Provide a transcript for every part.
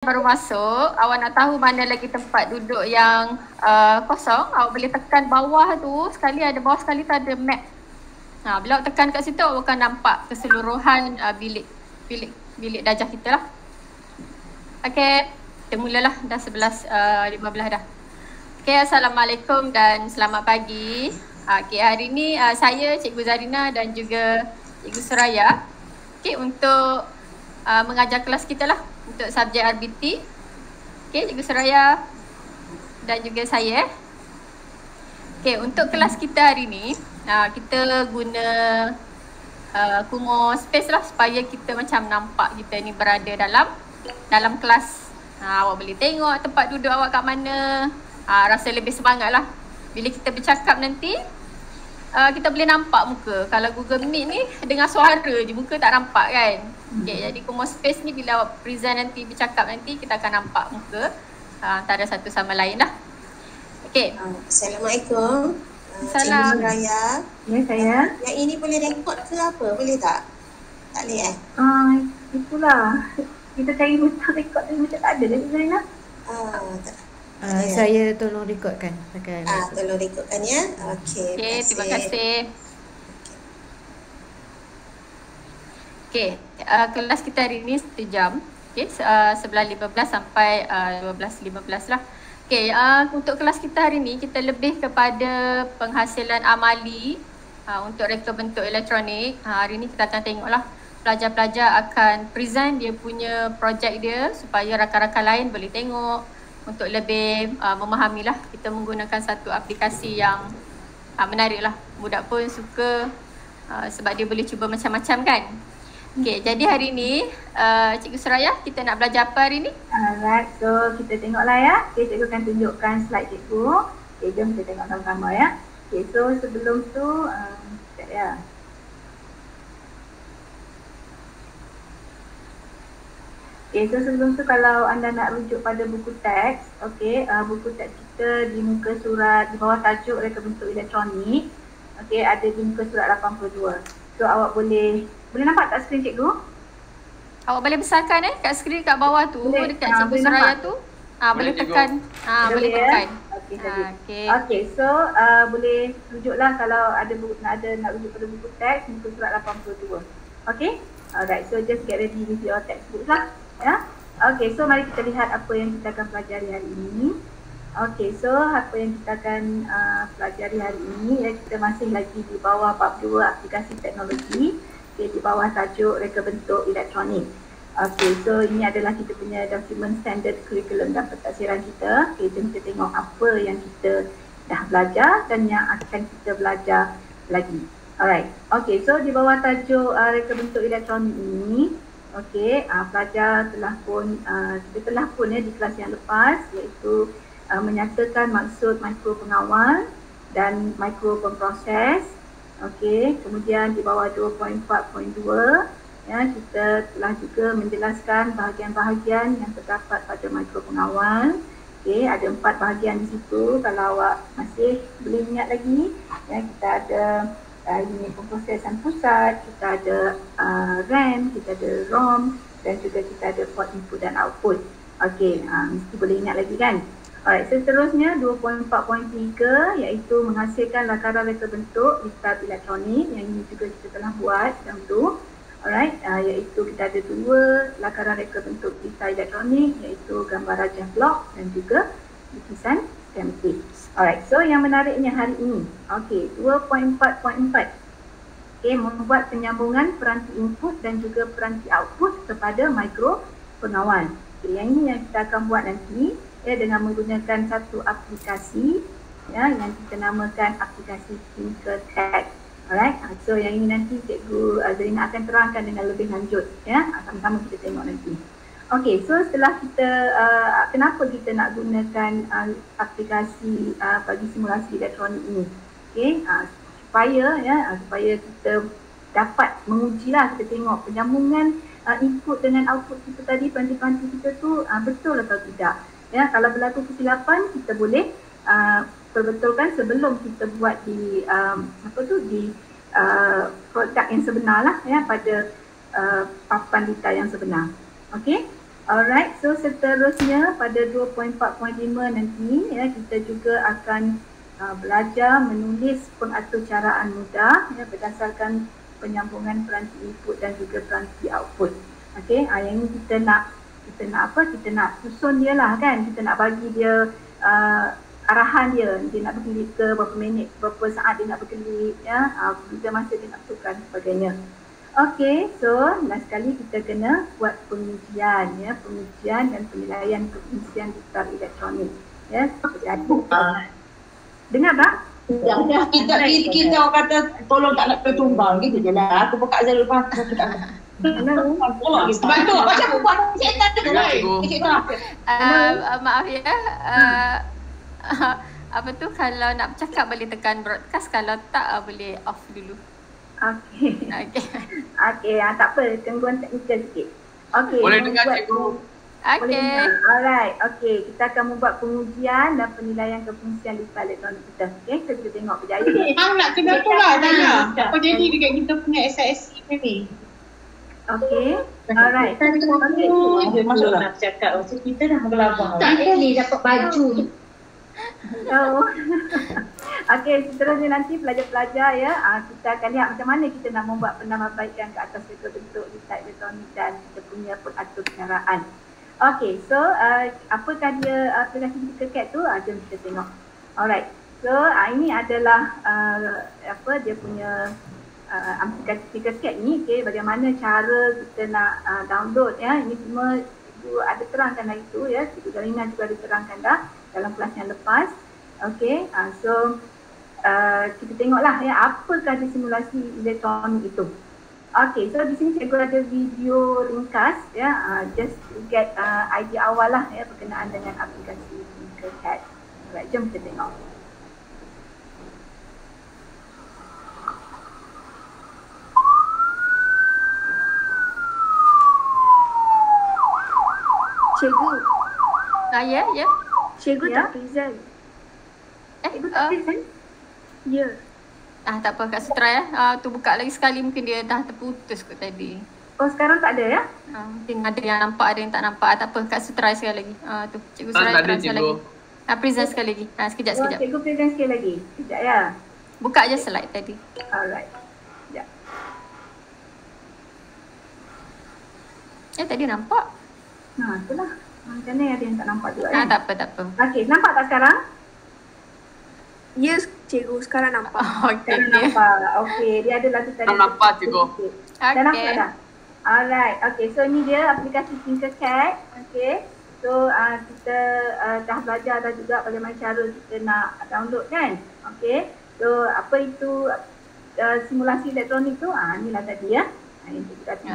baru masuk, awak nak tahu mana lagi tempat duduk yang kosong, awak boleh tekan bawah tu, bawah sekali tu ada map. Bila awak tekan kat situ, awak akan nampak keseluruhan bilik darjah kita lah. Okay, kita mulalah, dah 11.15 dah. Okay, Assalamualaikum dan selamat pagi. Okay, hari ni saya, Cikgu Zarina dan juga Cikgu Suraya, okay, untuk mengajar kelas kita lah untuk subjek RBT. Okay, Cikgu Suraya dan juga saya. Okay, untuk kelas kita hari ni, kita guna Kumo Space lah supaya kita macam nampak kita ni berada dalam kelas. Awak boleh tengok tempat duduk awak kat mana. Rasa lebih semangat lah. Bila kita bercakap nanti, kita boleh nampak muka. Kalau Google Meet ni dengar suara je, muka tak nampak kan. Okay, jadi Kumo Space ni bila awak present nanti, bercakap nanti, kita akan nampak muka antara satu sama lain lah. Okay. Assalamualaikum. Salam. Cikgu Suraya. Ya, saya. Yang ini boleh rekod ke apa? Boleh tak? Tak boleh Itulah. Kita cari butang rekod tu macam tak ada dah Zainab. Tak. Saya tolong rekodkan. Tolong rekodkan ya. Okey. Okay, terima kasih. Okay, kelas kita hari ni 1 jam. Okay, 11.15 sampai 12.15 lah. Okay, untuk kelas kita hari ni, kita lebih kepada penghasilan amali untuk reka bentuk elektronik. Hari ni kita akan tengoklah pelajar-pelajar akan present dia punya projek dia supaya rakan-rakan lain boleh tengok. Untuk lebih memahamilah, kita menggunakan satu aplikasi yang menarik lah. Budak pun suka sebab dia boleh cuba macam-macam kan. Okay, jadi hari ni Cikgu Suraya, kita nak belajar apa hari ni? Alright, so kita tengoklah ya. Okay, cikgu akan tunjukkan slide cikgu. Okay, jom kita tengok sama-sama ya. Okay, so sebelum tu, sekejap ya. Okay, so sebelum tu kalau anda nak rujuk pada buku teks, okay, buku teks kita di muka surat, di bawah tajuk reka bentuk elektronik, okay, ada di muka surat 82. So awak boleh nampak tak skrin cikgu? Awak boleh besarkan kat skrin kat bawah tu, boleh, dekat Cikgu Suraya tu. Boleh tekan. Boleh tekan. Okay, so boleh rujuklah kalau nak rujuk pada buku teks muka surat 82. Okay? Alright, so just get ready with your textbook lah. Ya. Okay, so mari kita lihat apa yang kita akan pelajari hari ini. Okay, so apa yang kita akan pelajari hari ini, kita masih lagi di bawah bab 2 aplikasi teknologi. Okay, di bawah tajuk reka bentuk elektronik. Okay, so ini adalah kita punya dokumen standard curriculum dan pentadbiran kita. Okay, jom kita tengok apa yang kita dah belajar dan yang akan kita belajar lagi. Alright, okay, so di bawah tajuk reka bentuk elektronik ini, okay, pelajar kita telah pun di kelas yang lepas, iaitu menyatakan maksud mikro pengawal dan mikro pemproses. Okay, kemudian di bawah 2.4.2 ya, kita telah juga menjelaskan bahagian-bahagian yang terdapat pada mikro pengawal. Okay, ada 4 bahagian di situ. Kalau awak masih boleh ingat lagi, ya, kita ada unit pemprosesan pusat, kita ada RAM, kita ada ROM dan juga kita ada port input dan output. Okay, mesti boleh ingat lagi kan? Alright, seterusnya 2.4.3 iaitu menghasilkan lakaran reka bentuk di tab elektronik, yang ini juga kita telah buat dahulu. Alright, iaitu kita ada 2 lakaran reka bentuk di tab elektronik, iaitu gambar rajah blok dan juga lukisan skematik. Alright, so yang menariknya hari ini, okay, 2.4.4, okay, membuat penyambungan peranti input dan juga peranti output kepada mikro pengawal. Okay, yang ini yang kita akan buat nanti, ya, dengan menggunakan satu aplikasi, ya, yang kita namakan aplikasi Tinkercad. Alright, so yang ini nanti Cikgu Zarina akan terangkan dengan lebih lanjut, ya, sama-sama kita tengok nanti. Okay, so setelah kita, kenapa kita nak gunakan aplikasi bagi simulasi elektronik ini? Okay, supaya kita dapat mengujilah, kita tengok penyambungan input dengan output kita tadi, peranti-peranti kita tu betul atau tidak. Ya, kalau berlaku kesilapan, kita boleh perbetulkan sebelum kita buat di produk yang sebenar lah, ya, pada papan detail yang sebenar. Okey. Alright, so seterusnya pada 2.4.5 nanti ya, kita juga akan belajar menulis pengaturcaraan mudah ya, berdasarkan penyambungan peranti input dan juga peranti output. Okey, yang ini kita nak apa? Kita nak susun dia lah kan. Kita nak bagi dia arahan dia nak berkelip ke berapa minit, berapa saat dia nak berkelip ya, bila masa dia nak tukar dan sebagainya. Okey, so last sekali kita kena buat pengujian ya, pengujian dan penilaian kefungsian gitar elektronik. Ya, jadi dengar tak? Kita orang kata tolong tak nak tertumbang gitu je lah. Aku buka Zalul Faham. Sebab tu macam aku buat setan tu kan. Maaf ya. Apa tu, kalau nak bercakap boleh tekan broadcast, kalau tak boleh off dulu. Okey. Okey, tak apa, gangguan teknikal sikit. Okey. Boleh dengar cikgu. Okey. Alright, okey. Kita akan membuat pengujian dan penilaian kefungsian litar elektronik kita. Okey, kita tengok berjaya. Hang nak kena tu lah tanya. Apa jadi dekat kita punya SISC ni? Okey. Alright. Dia masuk nak cakap macam kita dah berlabang. Tak kali dapat baju. Oh. Okey, seterusnya nanti pelajar-pelajar ya, kita akan lihat macam mana kita nak membuat penambahbaikan ke atas bentuk litar elektronik dan kita punya pengaturcaraan. Okey, so apakah dia aplikasi Tinkercad tu? Jom kita tengok. Alright. So ini adalah dia punya aplikasi Tinkercad ni. Okey, bagaimana cara kita nak download ya. Ini semua cikgu ada terangkan hari tu ya. Cikgu Darina juga ada terangkan dah dalam kelas yang lepas. Okey, so kita tengoklah ya, apakah dia simulasi elektronik itu. Okey, so di sini cikgu ada video ringkas ya, just to get idea awal lah ya berkenaan dengan aplikasi Tinkercad. Alright, jom kita tengok. Cikgu. Ya. Cikgu Ya? tak present. Cikgu tak present? Ya. Tak apa, Kak Sutra ya. Tu buka lagi sekali, mungkin dia dah terputus kot tadi. Oh, sekarang tak ada ya? Mungkin ada yang nampak, ada yang tak nampak. Tak apa, Kak Sutra sekali lagi. Tu, Cikgu Sutra Tak ada, sekali cikgu. lagi. Present sekali lagi. Sekejap. Cikgu present sekali lagi. Sekejap ya. Buka je slide tadi. Alright. Sekejap. Tadi nampak. Itulah. Macam ni ada yang tak nampak juga kan? Tak apa. Okey, nampak tak sekarang? Ya, cikgu sekarang nampak. Sekarang nampak. Okey, dia adalah tu tadi. Nampak, cikgu. Dah nampak dah? Alright, okey. So ni dia aplikasi Tinkercad. Okey. So kita dah belajar dah juga bagaimana cara kita nak download kan? Okey. So apa itu simulasi elektronik tu? Inilah tadi ya.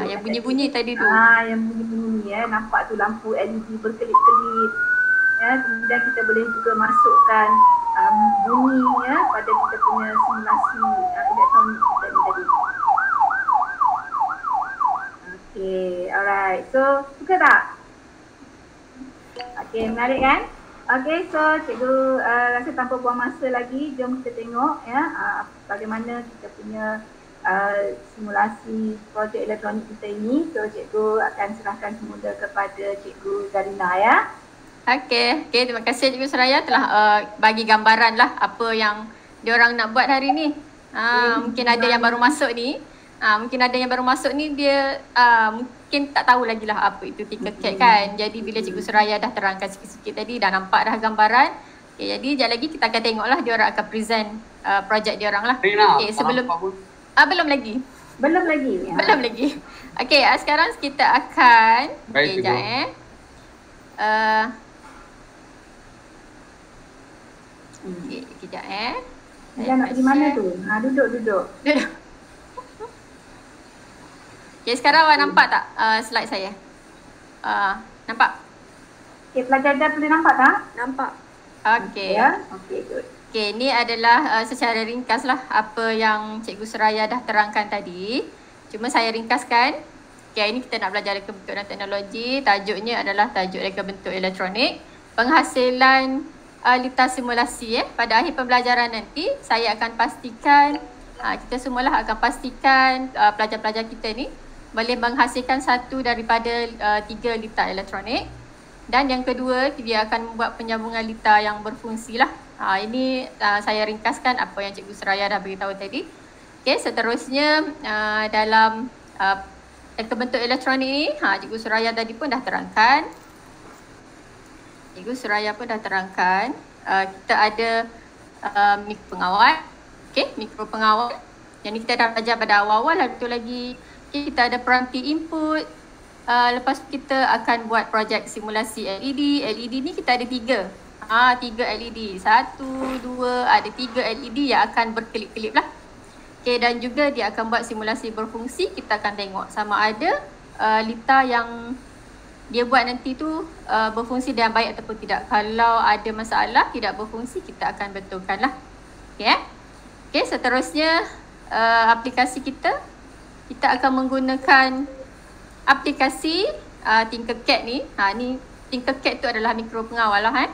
Yang bunyi-bunyi tadi tu. Yang bunyi-bunyi ya. Nampak tu lampu LED berkelip-kelip. Ya, kemudian kita boleh juga masukkan bunyi ya pada kita punya simulasi elektronik kita ni tadi. Okey, alright. So, suka tak? Okey, menarik kan? Okey, so cikgu rasa tanpa buang masa lagi, jom kita tengok ya bagaimana kita punya simulasi projek elektronik kita ini. So, cikgu akan serahkan semula kepada Cikgu Zarina ya. Okey, terima kasih Cikgu Suraya telah bagi gambaran lah apa yang diorang nak buat hari ni. Mungkin ada yang baru masuk ni. Dia mungkin tak tahu lagi lah apa itu Tinkercad kan. Jadi bila Cikgu Suraya dah terangkan sikit-sikit tadi, dah nampak dah gambaran. Okay, jadi sekejap lagi kita akan tengoklah diorang akan present projek diorang lah. Okay, sebelum belum lagi. Belum lagi. Okey, sekarang kita akan sekejap Sekejap Dia nak pergi mana tu? Duduk. Okay, sekarang awak nampak tak slide saya? Nampak? Okay, pelajar dah boleh nampak tak? Nampak. Okay. Ya? Okay, good. Okay, ni adalah secara ringkas lah apa yang Cikgu Suraya dah terangkan tadi. Cuma saya ringkaskan. Okay, ini kita nak belajar reka bentuk dan teknologi. Tajuknya adalah tajuk reka bentuk elektronik. Penghasilan litar simulasi pada akhir pembelajaran nanti saya akan pastikan kita semualah akan pastikan pelajar-pelajar kita ni boleh menghasilkan satu daripada 3 litar elektronik. Dan yang kedua, dia akan membuat penyambungan litar yang berfungsi lah. Ini saya ringkaskan apa yang Cikgu Suraya dah beritahu tadi. Okey, seterusnya dalam bentuk elektronik ni, Cikgu Suraya tadi pun dah terangkan. Kita ada mikro pengawal. Okey, mikro pengawal. Yang ni kita dah belajar pada awal-awal lah, betul lagi. Okay, kita ada peranti input. Lepas tu kita akan buat projek simulasi LED. LED ni kita ada 3. 3 LED. 1, 2, ada 3 LED yang akan berkelip-kelip lah. Okay, dan juga dia akan buat simulasi berfungsi. Kita akan tengok sama ada litar yang dia buat nanti tu berfungsi dengan baik ataupun tidak. Kalau ada masalah tidak berfungsi, kita akan betulkan lah. Okay, seterusnya aplikasi kita akan menggunakan aplikasi Tinkercad ni. Ni Tinkercad tu adalah mikro pengawal lah.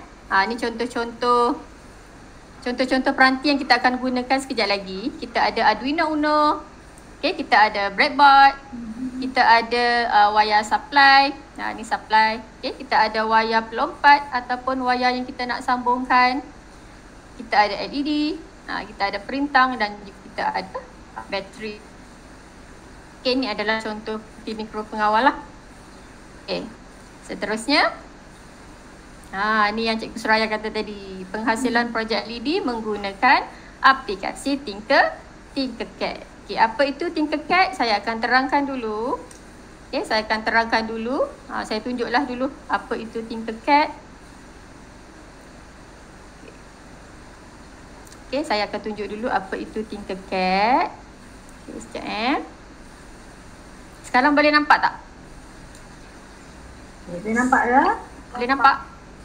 Ni contoh-contoh peranti yang kita akan gunakan sekejap lagi. Kita ada Arduino Uno. Okay, kita ada breadboard. Kita ada wayar supply. Ni supply. Okay, kita ada wayar pelompat ataupun wayar yang kita nak sambungkan. Kita ada LED. Kita ada perintang dan kita ada bateri. Okay, ni adalah contoh di mikro pengawal lah. Okay, seterusnya. Ni yang Cikgu Suraya kata tadi. Penghasilan projek LED menggunakan aplikasi Tinkercad. Okay, apa itu Tinkercad? Saya akan terangkan dulu. Okay, saya akan terangkan dulu. Saya tunjuklah dulu apa itu Tinkercad. Okay, saya akan tunjuk dulu apa itu Tinkercad. Okay, sekejap Sekarang boleh nampak tak? Boleh nampak dah? Boleh nampak?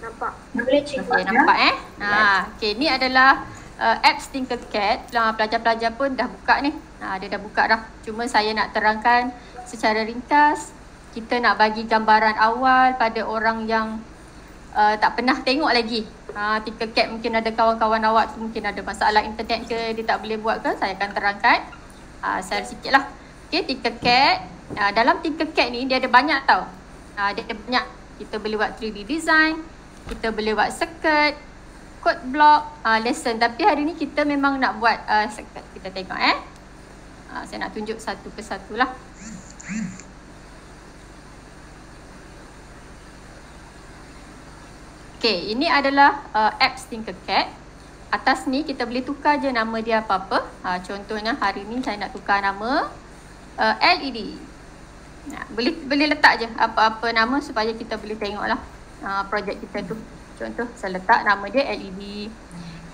Nampak. Boleh cikgu. Okay, nampak Okay, ni adalah apps Tinkercad. Pelajar-pelajar pun dah buka ni. Dia dah buka dah. Cuma saya nak terangkan secara ringkas. Kita nak bagi gambaran awal pada orang yang tak pernah tengok lagi. Tinkercad, mungkin ada kawan-kawan awak tu mungkin ada masalah internet ke, dia tak boleh buat ke, saya akan terangkan. Share sikit lah. Okay, Tinkercad. Dalam Tinkercad ni dia ada banyak tau. Dia ada banyak. Kita boleh buat 3D design. Kita boleh buat circuit, code block, lesson. Tapi hari ni kita memang nak buat circuit. Kita tengok saya nak tunjuk satu persatu lah. Okay, ini adalah apps Tinkercad. Atas ni kita boleh tukar je nama dia apa-apa. Contohnya hari ni saya nak tukar nama LED. Boleh letak je apa-apa nama supaya kita boleh tengok lah projek kita tu. Contoh saya letak nama dia LED.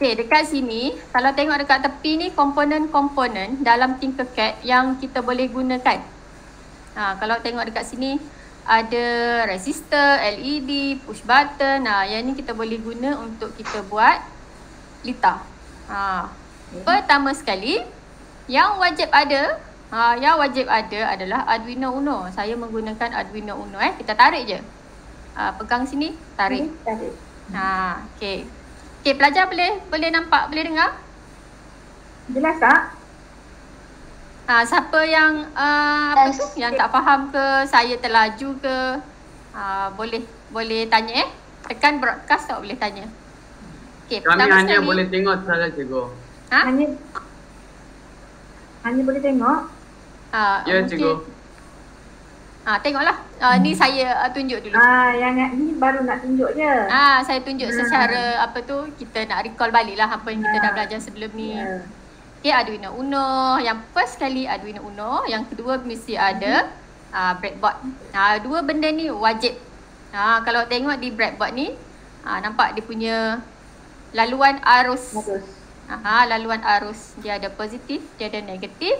Okay, dekat sini kalau tengok dekat tepi ni komponen-komponen dalam Tinkercad yang kita boleh gunakan. Kalau tengok dekat sini ada resistor, LED, push button. Yang ni kita boleh guna untuk kita buat litar. Pertama sekali yang wajib ada adalah Arduino Uno. Saya menggunakan Arduino Uno. Kita tarik je. Pegang sini, tarik. Okey. Okey, pelajar boleh nampak, boleh dengar? Jelas tak? Siapa yang yang tak faham ke, saya terlaju ke, boleh tanya tekan broadcast tak boleh tanya. Okey, kami hanya sekali, boleh tengok saja cikgu. Hanya boleh tengok. Ya cikgu. Tengoklah. Ni saya tunjuk dulu. Yang ni baru nak tunjuk je. Saya tunjuk secara apa tu, kita nak recall balik lah apa yang kita dah belajar sebelum ni. Okay, Arduino Uno. Yang first kali Arduino Uno. Yang kedua mesti ada breadboard. Dua benda ni wajib. Kalau tengok di breadboard ni, nampak dia punya laluan arus. Laluan arus. Dia ada positif, dia ada negatif.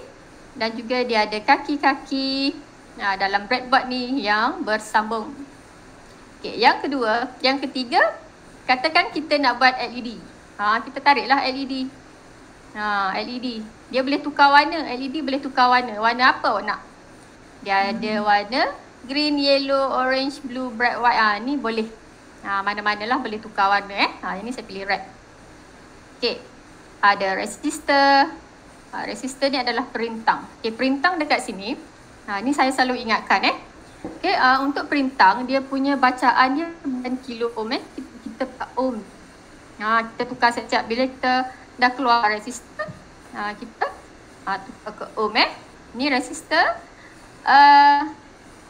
Dan juga dia ada kaki-kaki dalam breadboard ni yang bersambung. Okay, yang kedua, yang ketiga, katakan kita nak buat LED. Kita tariklah LED. LED. Dia boleh tukar warna. LED boleh tukar warna. Warna apa awak nak? Dia ada warna green, yellow, orange, blue, bright white. Ni boleh. Mana-manalah boleh tukar warna. Ini saya pilih red. Okay. Ada resistor. Resistor ni adalah perintang. Okay, perintang dekat sini. Ni saya selalu ingatkan Okay, untuk perintang dia punya bacaan dia bukan kilo ohm kita pak ohm. Kita tukar setiap bila kita dah keluar resistor, kita tukar ke ohm Ni resistor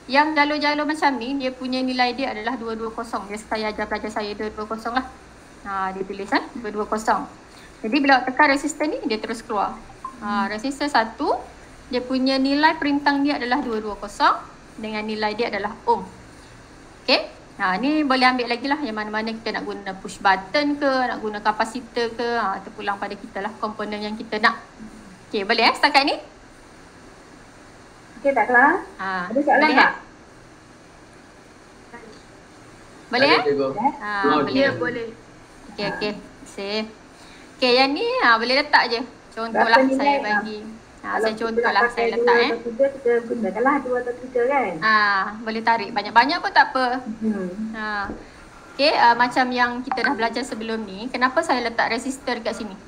yang jalur-jalur macam ni dia punya nilai dia adalah 220. Biasa saya ajar pelajar saya 220 lah. Dia tulis 220. Jadi bila tekan resistor ni dia terus keluar. Resistor 1 dia punya nilai perintang dia adalah 220 dengan nilai dia adalah ohm. Okey. Ni boleh ambil lagi lah yang mana-mana kita nak guna push button ke, nak guna kapasitor ke, terpulang pada kita lah komponen yang kita nak. Okey, boleh setakat ni? Okey tak kelas? Ada soalan boleh, tak? Boleh Ya, boleh. Okey. Save. Okey, yang ni boleh letak je. Contohlah saya bagi. Saya contohlah saya letak Kita gunakanlah 2 atau 3 kan? Boleh tarik banyak-banyak pun tak apa. Okey, macam yang kita dah belajar sebelum ni, kenapa saya letak resistor dekat sini?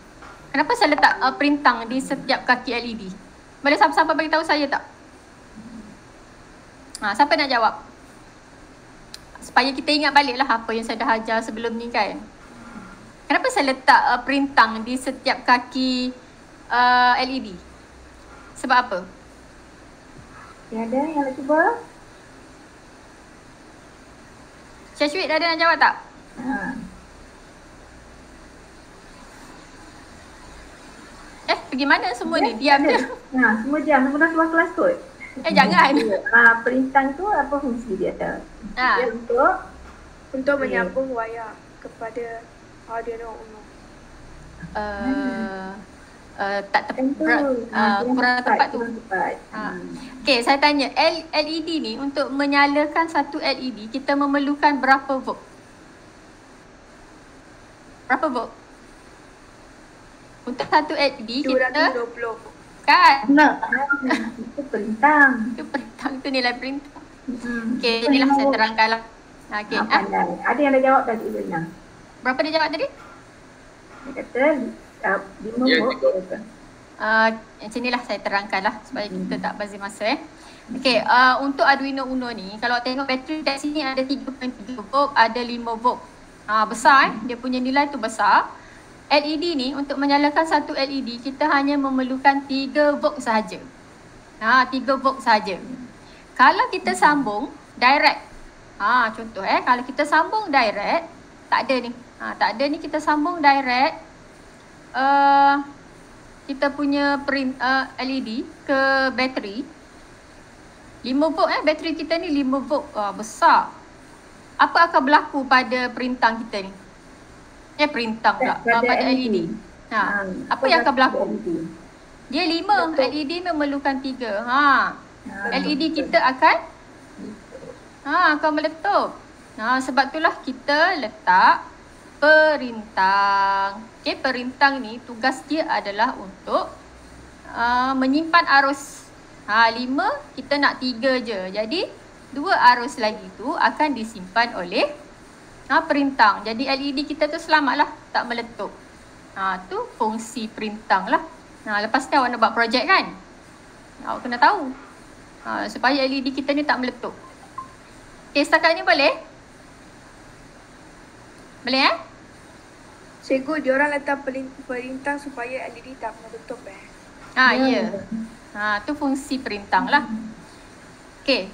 Kenapa saya letak perintang di setiap kaki LED? Boleh siapa-siapa bagi tahu saya tak? Siapa nak jawab? Supaya kita ingat balik lah apa yang saya dah ajar sebelum ni kan. Kenapa saya letak perintang di setiap kaki LED? Sebab apa? Ada yang nak cuba? Syashwit ada nak jawab tak? Pergi mana semua ni? Diam je. Semua diam. Semua dah keluar kelas kot. Jangan. Perintang tu apa fungsi dia? Dia Untuk menyambung wayar kepada Arduino Uno. Tak tepat, kurang tepat tu. Okey, saya tanya, LED ni untuk menyalakan satu LED kita memerlukan berapa volt? Berapa volt? Untuk satu LED kita 220. kan? Itu perintang. Itu perintang, tu nilai perintang. Okey, inilah saya terangkanlah. Okey. Ada yang dah jawab dah Cikgu Rina? Berapa dia jawab tadi? Dia kata 5 volt. Macam inilah saya terangkanlah supaya kita tak bazir masa Okey, untuk Arduino Uno ni kalau tengok bateri kat sini ada 3.3 volt, ada 5 volt. Besar dia punya nilai tu besar. LED ni untuk menyalakan satu LED kita hanya memerlukan 3 volt sahaja. 3 volt sahaja. Kalau kita sambung direct. Contoh kalau kita sambung direct tak ada ni. Tak ada ni kita sambung direct kita punya LED ke bateri 5 volt bateri kita ni 5 volt besar. Apa akan berlaku pada perintang kita ni? Perintang pula pada LED. Apa yang akan berlaku? Dia 5, LED memerlukan 3. LED kita akan meletup. Sebab itulah kita letak perintang. Okey, perintang ni tugas dia adalah untuk menyimpan arus. 5 kita nak 3 je. Jadi 2 arus lagi tu akan disimpan oleh perintang. Jadi LED kita tu selamatlah, tak meletup. Tu fungsi perintang lah. Lepas ni awak nak buat projek kan? Awak kena tahu. Supaya LED kita ni tak meletup. Okay, setakat ni boleh? Boleh Cikgu, diorang letak perintang supaya LED tak meletup ya. Tu fungsi perintang lah. Okay.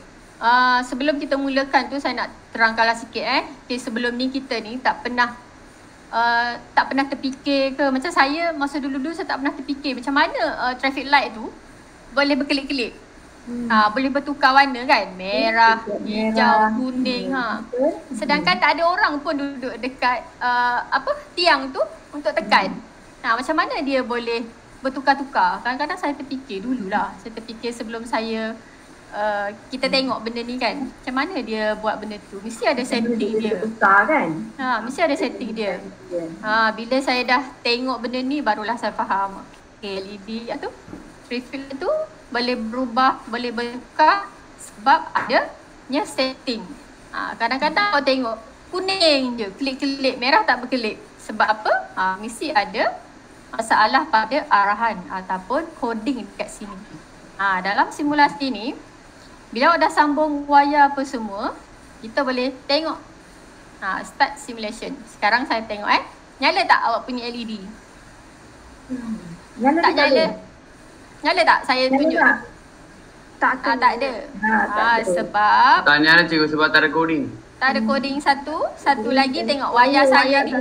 Sebelum kita mulakan tu saya nak terangkanlah sikit Okay, sebelum ni kita ni tak pernah terfikir ke, macam saya masa dulu-dulu saya tak pernah terfikir macam mana traffic light tu boleh berkelip-kelip. Boleh bertukar warna kan, merah, hijau, kuning. Sedangkan tak ada orang pun duduk dekat tiang tu untuk tekan. Macam mana dia boleh bertukar-tukar? Kadang-kadang saya terfikir dululah. Saya terfikir sebelum saya kita tengok benda ni kan, macam mana dia buat benda tu. Mesti ada setting dia. Besar kan? Mesti ada setting dia. Bila saya dah tengok benda ni barulah saya faham. LED tu, traffic tu boleh berubah, boleh bertukar sebab adanya setting. Kadang-kadang awak tengok kuning je, kelip-kelip, merah tak berkelip. Sebab apa? Mesti ada masalah pada arahan ataupun coding dekat sini. Dalam simulasi ni Bila awak dah sambung wayar apa semua, kita boleh tengok. Start simulation. Sekarang saya tengok Nyala tak awak punya LED? Nyala Tak nyala. Nyala tak saya tunjuk? Tak akan. Tak ada. tak ada. Sebab Tak nyala cikgu sebab tak ada coding. tak ada coding satu. Satu lagi tengok wayar saya ni.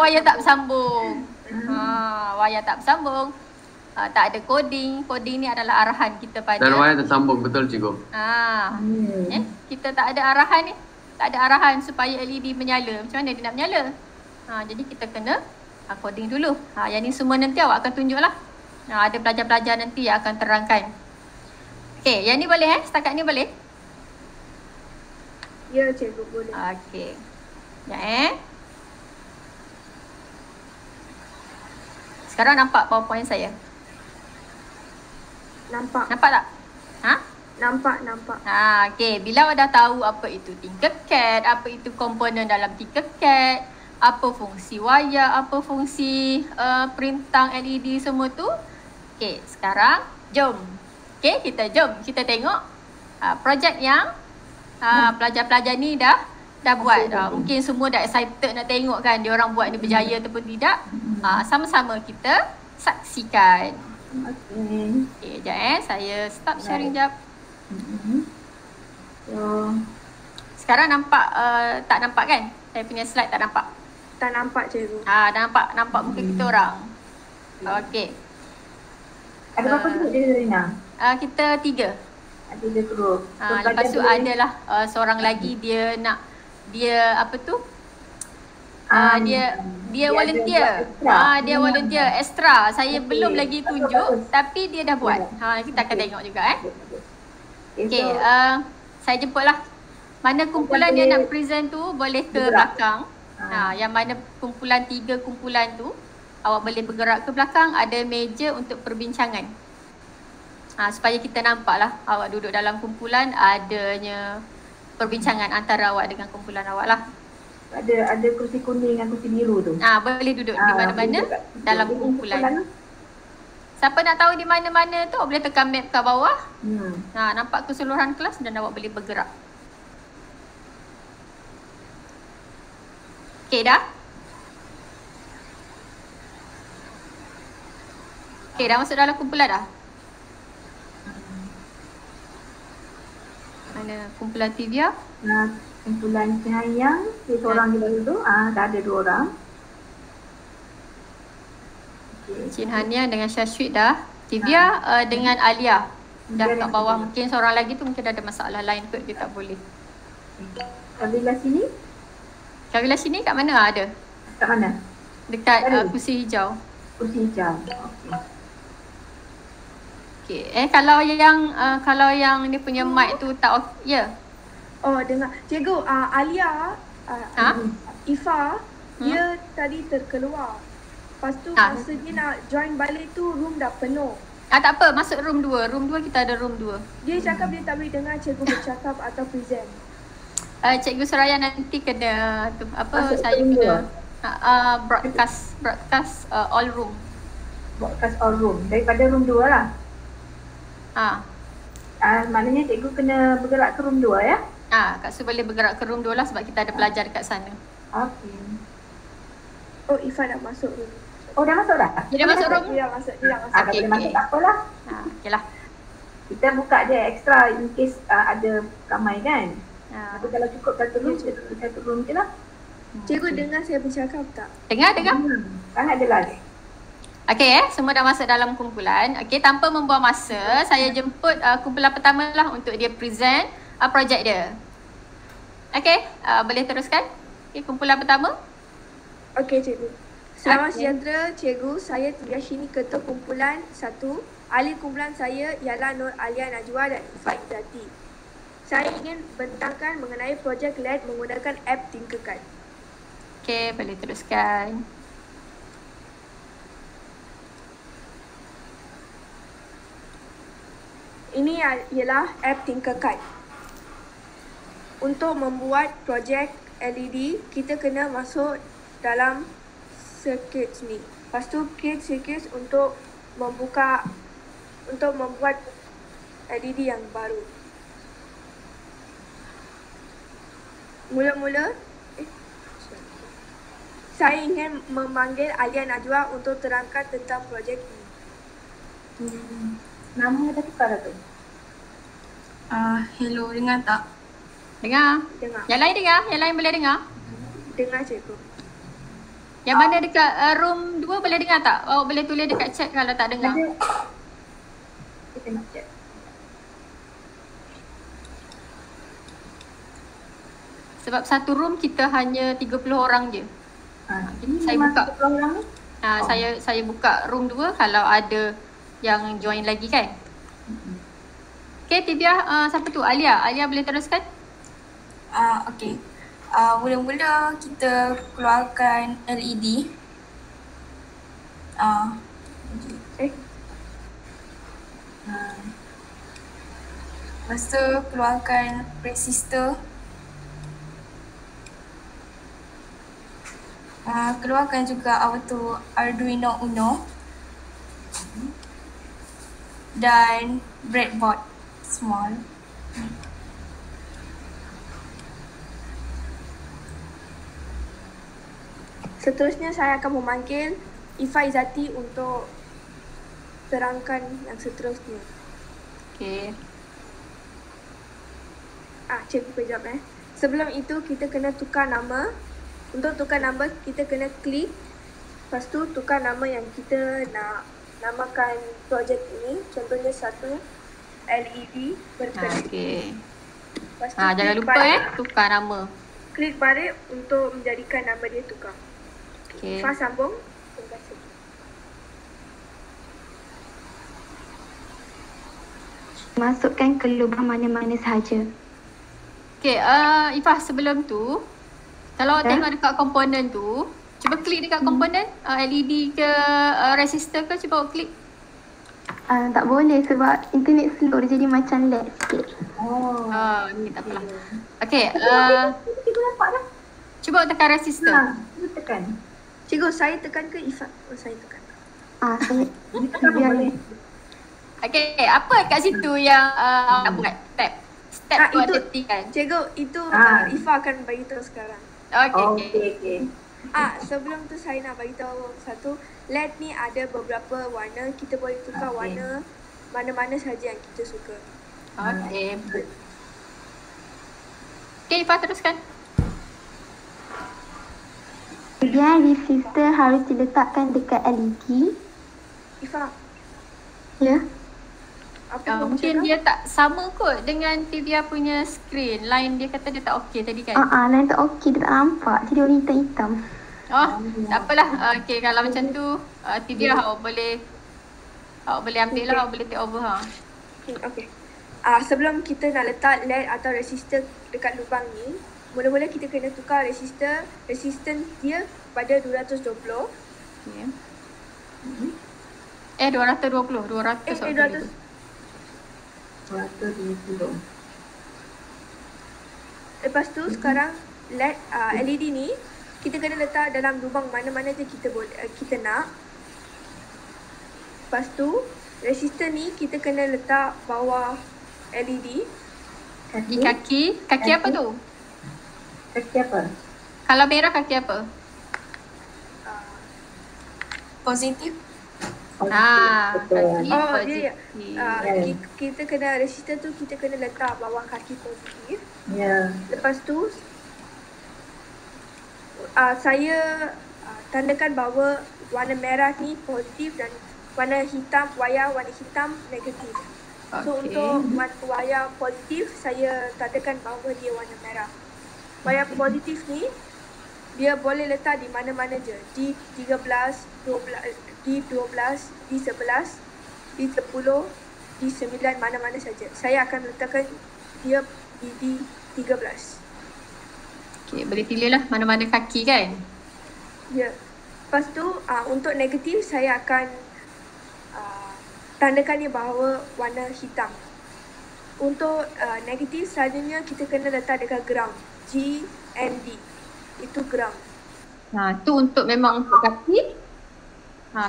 Wayar tak bersambung. Wayar tak bersambung. Tak ada coding. Coding ni adalah arahan kita pada. Dan wayar tersambung, betul cikgu. Kita tak ada arahan ni. Tak ada arahan supaya LED menyala. Macam mana dia nak menyala? Jadi kita kena coding dulu. Yang ni semua nanti awak akan tunjuk lah. Ada pelajar-pelajar nanti yang akan terangkan. Okey, yang ni boleh Setakat ni boleh? Ya, cikgu boleh. Okey. Ya Sekarang nampak PowerPoint saya? Nampak. Nampak tak? Nampak. Okey. Bila awak dah tahu apa itu Tinkercad, apa itu komponen dalam Tinkercad, apa fungsi wayar, apa fungsi perintang LED semua tu. Okey, sekarang jom. Okey, kita tengok projek yang pelajar-pelajar ni dah buat. Mungkin semua dah excited nak tengok kan dia orang buat ni berjaya ataupun tidak. Sama-sama kita saksikan. Okey, jap saya stop sharing jap. Sekarang nampak tak nampak kan? Saya punya slide tak nampak. Tak nampak, cikgu. Dah nampak muka kita orang. Okey. Ada berapa group dia Rina? Kita 3. Ada 3 group. Lepas tu adalah seorang lagi dia apa tu? Dia volunteer. Dia volunteer extra. Saya belum lagi tunjuk tapi dia dah buat. Kita akan tengok juga Okey, saya jemputlah. Mana kumpulan dia nak present tu boleh ke belakang. Yang mana kumpulan 3 kumpulan tu awak boleh bergerak ke belakang, ada meja untuk perbincangan. Supaya kita nampaklah awak duduk dalam kumpulan, adanya perbincangan antara awak dengan kumpulan awak lah. Ada kursi kuning dengan kursi biru tu. Boleh duduk di mana-mana dalam kumpulan. Siapa nak tahu di mana-mana tu boleh tekan map kat bawah. Nampak keseluruhan kelas dan awak boleh bergerak. Okey dah? Okey, dah masuk dalam kumpulan dah? Mana kumpulan Tivia? Kumpulan Cahayang, dia seorang je dulu. Dah ada 2 orang. Cik Hania dengan Syashwit dah. Tivia dengan Alia dah kat bawah. Mungkin seorang lagi tu mungkin ada masalah lain kot dia tak boleh. Kabila sini? Kabila sini kat mana ada? Kat mana? Dekat kursi hijau. Kursi hijau. Okey. Kalau yang dia punya mic tu tak ya. Oh, dengar. Cikgu, Alia, Ifa, dia tadi terkeluar. Lepas tu masa dia nak join balik tu room dah penuh. Tak apa, masuk room 2. Room 2 kita ada room 2. Dia cakap dia tak boleh dengar cikgu bercakap atau present. Cikgu Suraya nanti kena Masuk saya room kena broadcast all room. Broadcast all room. Daripada room 2 lah. Maknanya cikgu kena bergerak ke room 2 ya? Kak Su boleh bergerak ke room 2 lah sebab kita ada pelajar dekat sana. Okey. Oh, Ifa dah masuk room. Oh, dah masuk dah? Dia dah masuk room? Dia dah masuk. Kalau boleh masuk tak apalah. Okey lah. Kita buka je extra in case ada ramai kan? Tapi kalau cukup satu room, kita tutup satu room je lah. Cikgu dengar saya bercakap tak? Dengar? Sangat jelas. Okey semua dah masuk dalam kumpulan. Okey, tanpa membuang masa, saya jemput kumpulan pertama lah untuk dia present projek dia. Okey, boleh teruskan? Okey, kumpulan pertama. Okey, cikgu. Selamat sejahtera, cikgu. Saya Tiashini, ketua kumpulan 1. Ahli kumpulan saya ialah Nur Alia Najwa dan Ifa Izzati. Saya ingin bentangkan mengenai projek LED menggunakan app Tinkercad. Okey, boleh teruskan. Ini ialah app Tinkercad. Untuk membuat projek LED, kita kena masuk dalam circuit ni. Lepas tu create circuit untuk membuat LED yang baru. Mula-mula saya ingin memanggil Alia Najwa untuk terangkan tentang projek ini. Nama dah tukar dah tu. Hello, dengar tak? Dengar. Dengar. Yang lain dengar? Yang lain boleh dengar? Dengar cikgu. Yang mana dekat room 2 boleh dengar tak? Awak boleh tulis dekat chat kalau tak dengar. Ada. Kita nak check. Sebab satu room kita hanya 30 orang je. Jadi saya buka. Orang ni. Saya buka room 2 kalau ada yang join lagi kan. Okay, Tibia, siapa tu? Alia. Alia boleh teruskan? Okay. Mula-mula kita keluarkan LED. Lepas tu keluarkan resistor. Keluarkan juga auto Arduino Uno. Dan breadboard small. Seterusnya saya akan memanggil Ifa Izzati untuk terangkan yang seterusnya. Okay. Cikgu kejap Sebelum itu kita kena tukar nama. Untuk tukar nama kita kena klik. Lepas tu tukar nama yang kita nak namakan projek ini. Contohnya satu LED berkedip. Okay. Lepas tu Jangan klik lupa balik. tukar nama. Klik balik untuk menjadikan nama dia tukar. Okay. Ifa sambung. Terima kasih. Masukkan ke lubang mana-mana sahaja. Okay, Ifah sebelum tu, kalau awak tengok dekat komponen tu, cuba klik dekat komponen LED ke resistor ke, cuba awak klik. Tak boleh sebab internet slow, dia jadi macam lag sikit. Ni tak apalah. Okay, Cikgu nampak dah. cuba awak tekan resistor. Kita tekan. Cikgu, saya tekan ke Ifa? Saya tekan. Saya Tekan pun biar boleh. Okay, apa kat situ yang awak buat? Step tu itu- ada T kan? Cikgu, itu Ifa akan bagi tahu sekarang. Okay. Sebelum tu saya nak bagi tahu satu, LED ni ada beberapa warna, kita boleh tukar warna mana-mana saja yang kita suka. Okay. Okay, Ifah teruskan. kemudian resistor harus diletakkan dekat LED. Ifa, Ya. apa yang Mungkin dia tak sama kot dengan Tibia punya screen. Line dia kata dia tak okey tadi kan? Lain tak okey, dia tak nampak. Jadi warna hitam-hitam. Tak apalah. Okay, kalau macam tu Tibia awak boleh ambil lah, awak boleh take over Okay. Sebelum kita nak letak LED atau resistor dekat lubang ni, mula-mula kita kena tukar resistance dia pada 220. Okay. 220. 200. 220. Lepas tu sekarang LED ni kita kena letak dalam lubang mana-mana je kita nak. Lepas tu resistor ni kita kena letak bawah LED. Di kaki apa tu? Kaki apa? Kalau merah kaki apa? Positif. Betul. Kaki dia positif. kita kena resistor tu kita kena letak bawah kaki positif. Ya. Lepas tu saya tandakan bahawa warna merah ni positif dan warna hitam negatif. So Okay. untuk wayar positif saya tadakan bahawa dia warna merah. Wayar positif ni dia boleh letak di mana-mana je. Di 13, 12, di 12, di 11, di 10, di 9, mana-mana saja. Saya akan letakkan dia di 13. Okay, boleh pilih lah mana-mana kaki kan? Ya. Lepas tu untuk negatif saya akan tandakan dia bahawa warna hitam. Untuk negatif selalunya kita kena letak dekat ground. G and D. Itu ground. Tu untuk memang untuk kaki.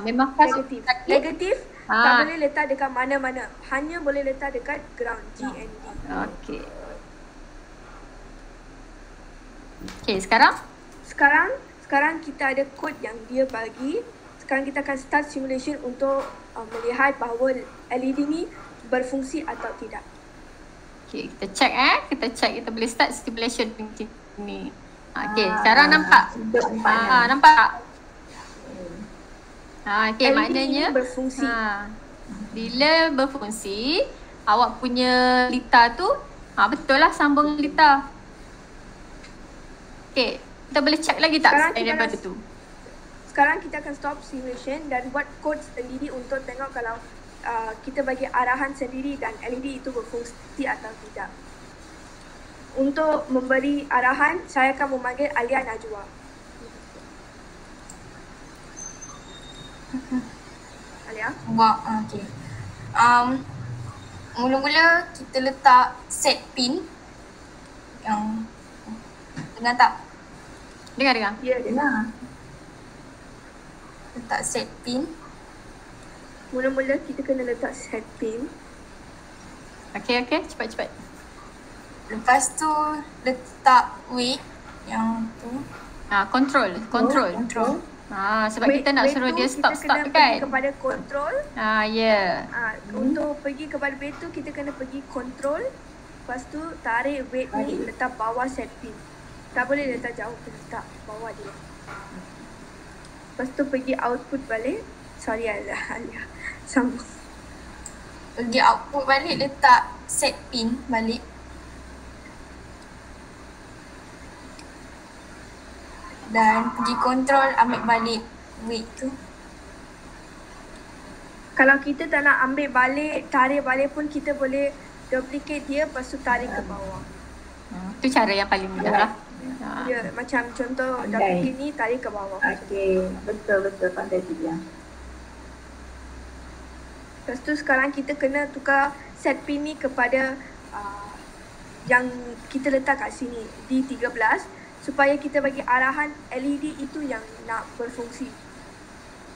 Memang khas Negatif. kaki. Negatif tak boleh letak dekat mana-mana. Hanya boleh letak dekat ground. G and D. Okay. Okay, sekarang? Sekarang kita ada kod yang dia bagi. Sekarang kita akan start simulation untuk melihat bahawa LED ni berfungsi atau tidak. Okay, kita check kita boleh start simulation ni. Okay, sekarang nampak? Nampak tak? Okay, LED maknanya ini berfungsi. Bila berfungsi, awak punya lita tu betul lah sambung lita. Okay, kita boleh check lagi tak selain daripada tu? Sekarang kita akan stop simulation dan buat kod sendiri untuk tengok kalau kita bagi arahan sendiri dan LED itu berfungsi atau tidak. Untuk memberi arahan, saya akan memanggil Alia Najwa. Alia? Okay. Mula-mula kita letak set pin yang dengar tak? Dengar. Ya, dengar. Letak set pin. Mula-mula kita kena letak set pin. Okay, cepat. Lepas tu letak weight yang tu. Control. Sebab kita nak suruh dia stop kan? Kita kena pergi kepada control. Untuk pergi kepada weight tu kita kena pergi control. Lepas tu tarik weight ni letak bawah set pin. Tak boleh letak jauh, letak bawah dia. Lepas tu pergi output balik. Sorry Alia. Sambung. Pergi output balik, letak set pin balik. Dan pergi control, ambil balik weight tu. Kalau kita tak nak ambil balik, tarik balik pun kita boleh duplicate dia, lepas tu tarik ke bawah. Itu cara yang paling mudah lah. Ya, macam contoh duplicate ni, tarik ke bawah. Okey, betul pandai dia. Lepas tu sekarang kita kena tukar set pin ni kepada yang kita letak kat sini, D13, supaya kita bagi arahan LED itu yang nak berfungsi.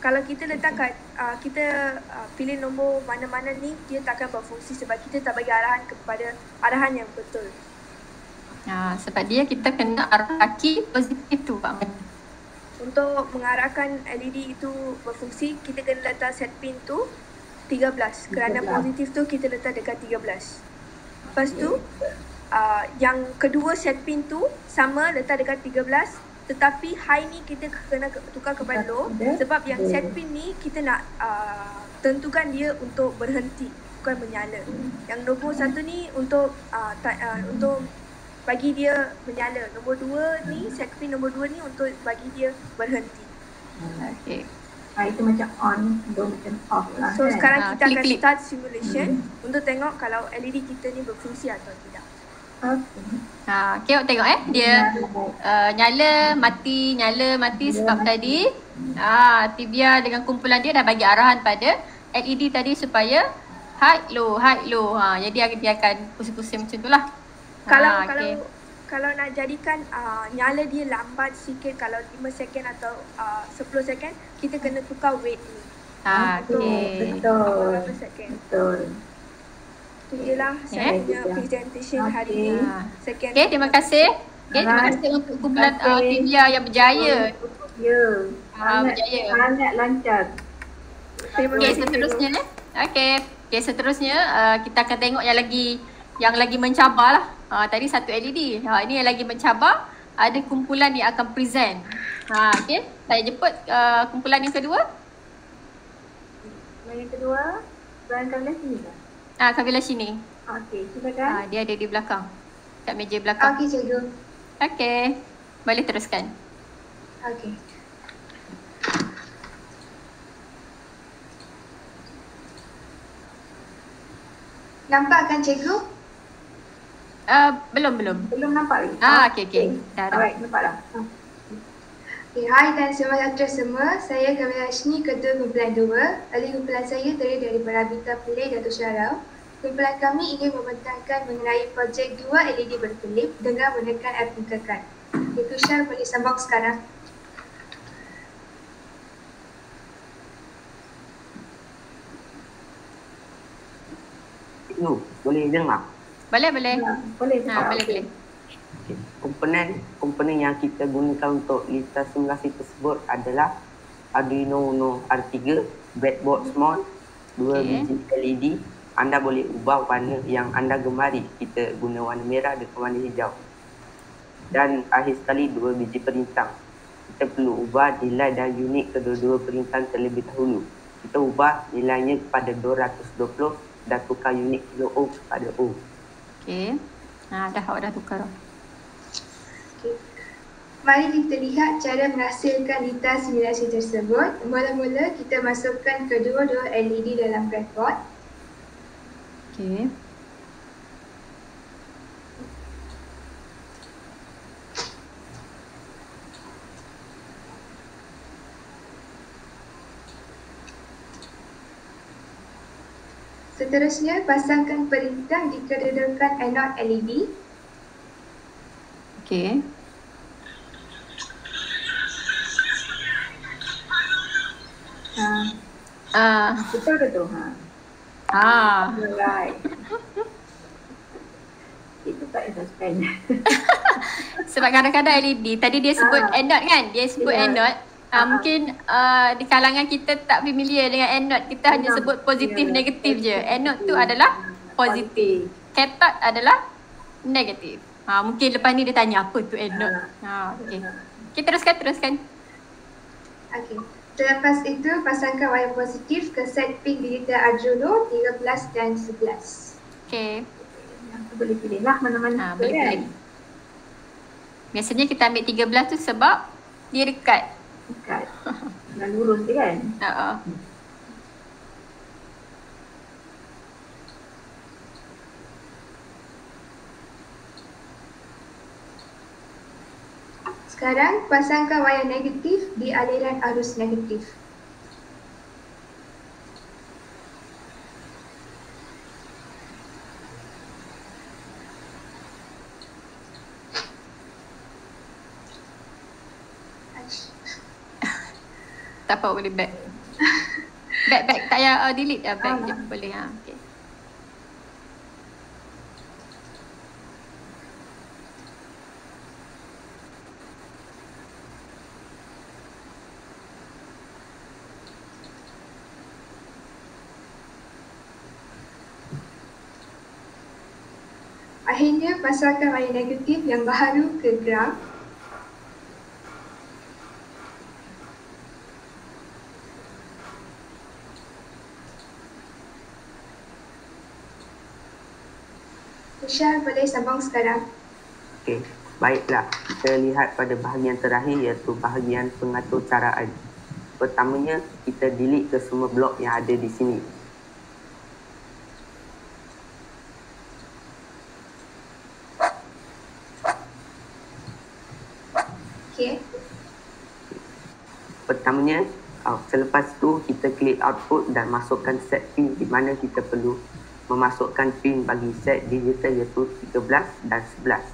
Kalau kita letak kat, kita pilih nombor mana-mana ni, dia takkan berfungsi sebab kita tak bagi arahan kepada arahan yang betul. Sebab dia kita kena arah kaki positif tu Pak Man. Untuk mengarahkan LED itu berfungsi, kita kena letak set pin tu 13. Kerana positif tu kita letak dekat 13. Lepas tu, yang kedua set pin tu sama letak dekat 13, tetapi high ni kita kena tukar kepada low sebab yang set pin ni kita nak tentukan dia untuk berhenti, bukan menyala. Yang nombor 1 ni untuk bagi dia menyala. Nombor 2 ni, set pin nombor 2 ni untuk bagi dia berhenti. Okay. Itu macam on, macam off lah. So sekarang kita akan klik. start simulation untuk tengok kalau LED kita ni berfungsi atau tidak. Okay, awak tengok dia nyala mati sebab tadi Tibia dengan kumpulan dia dah bagi arahan pada LED tadi supaya high low. Jadi dia akan pusing-pusing macam tu lah. Kalau nak jadikan nyala dia lambat sikit, kalau 5 second atau 10 second, kita kena tukar weight ni. Betul. Itu je lah saya punya presentation hari ni. Okay, terima kasih. Terima kasih untuk kumpulan Tibia yang berjaya. Sangat lancar. Seterusnya seterusnya kita akan tengok yang lagi mencabar lah. Tadi satu LED. Ini yang lagi mencabar, ada kumpulan yang akan present. Okay, saya jemput kumpulan yang kedua. Yang kedua, Kamila sini kan? Kamila sini. Okey, silakan. Dia ada di belakang. Kat meja belakang. Okey, cikgu. Okey. Boleh teruskan. Okey. Nampak kan cikgu? Belum. Belum nampak lagi. Okey. Dah. Alright, nampak dah. Okay, hai dan sejahtera semua. Saya Kamila Ashni, Ketua Kumpulan 2. Ahli kumpulan saya terdiri dari Barabita Pelih Datuk Syarau. Kumpulan kami ingin membentangkan mengenai projek 2 LED berkelip dengan menekan api tekan. Datuk Syar boleh sambung sekarang. Boleh dengar? Boleh. Boleh. Boleh. Okay. Komponen yang kita gunakan untuk litar simulasi tersebut adalah Arduino Uno R3, breadboard small, 2 biji LED. Anda boleh ubah warna yang anda gemari. Kita guna warna merah dengan warna hijau. Dan akhir sekali 2 biji perintah. Kita perlu ubah nilai dan unit kedua-dua perintah terlebih dahulu. Kita ubah nilainya kepada 220 dan tukar unit kilo ohm kepada ohm. Okey. Awak dah tukar. Okay. Mari kita lihat cara menghasilkan litar simulasi tersebut. Mula-mula kita masukkan kedua-dua LED dalam breadboard. Okey. Seterusnya, pasangkan perintah di kedudukan anode LED. Okey. Betul ke tu? Alright. Itu tak payah spend. Sebab kadang-kadang LED, tadi dia sebut anode kan? Dia sebut anode. Mungkin di kalangan kita tak familiar dengan anode. Kita hanya sebut positif, negatif je. Anode tu adalah positif. Cathode adalah negatif. Mungkin lepas ni dia tanya apa tu anode. Okey. Okay, teruskan. Okey. Selepas itu, pasangkan wayar positif ke set pin digital Arduino 13 dan 11. Okey. Yang boleh pilih lah mana-mana. Boleh pilih. Biasanya kita ambil 13 tu sebab dia dekat. Dekat. Dan lurus dia kan? Sekarang, pasangkan wayar negatif di aliran arus negatif. Tak apa, boleh back. back tak payah delete dah, back je boleh. Okay. Akhirnya, pasangkan wayar negatif yang baharu ke ground. Tushar, boleh sambung sekarang. Okey, baiklah. Kita lihat pada bahagian terakhir iaitu bahagian pengatur caraan. Pertamanya, kita delete ke semua blok yang ada di sini. Okey. Pertamanya, selepas itu kita klik output dan masukkan set pin di mana kita perlu memasukkan pin bagi set digital iaitu 13 dan 11.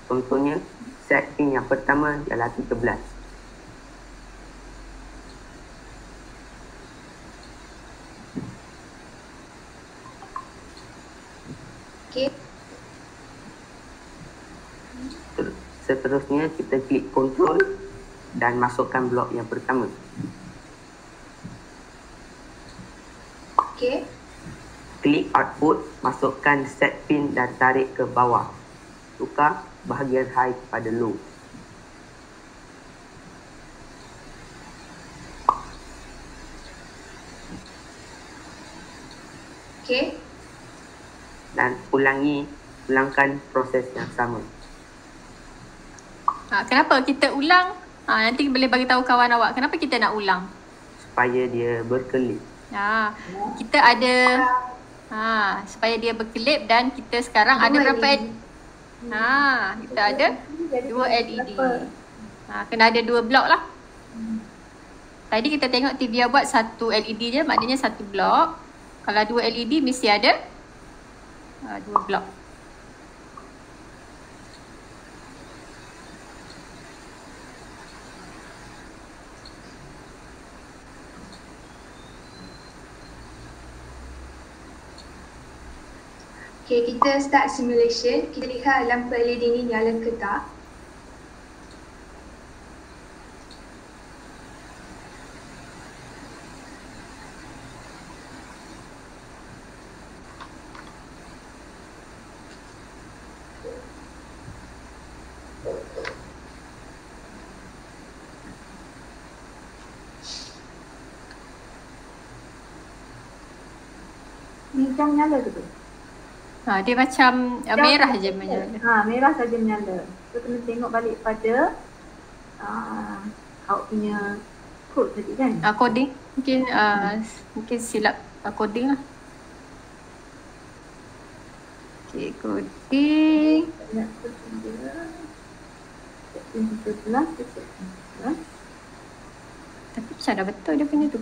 Contohnya, set pin yang pertama ialah 13. Okey. Seterusnya, kita klik control dan masukkan blok yang pertama. Okey. Klik output, masukkan set pin dan tarik ke bawah. Tukar bahagian high kepada low. Okey. Dan ulangkan proses yang sama. Kenapa kita ulang? Nanti boleh bagi tahu kawan awak kenapa kita nak ulang. Supaya dia berkelip. Kita ada supaya dia berkelip dan kita sekarang ada berapa LED? Kita ada 2 LED. Kena ada 2 blok lah. Tadi kita tengok Tivia buat 1 LED je, maknanya 1 blok. Kalau 2 LED mesti ada 2 blok. Okay, kita start simulation. Kita lihat lampu LED ni nyala ke tak. Hijau nyala ke tu? Dia macam merah je menyala. Merah saja menyala. So kena tengok balik pada awak punya kod tadi kan? Coding. Mungkin silap coding lah. Okay, coding. Nak coding dia. Setting 13. Tapi macam dah betul dia punya tu.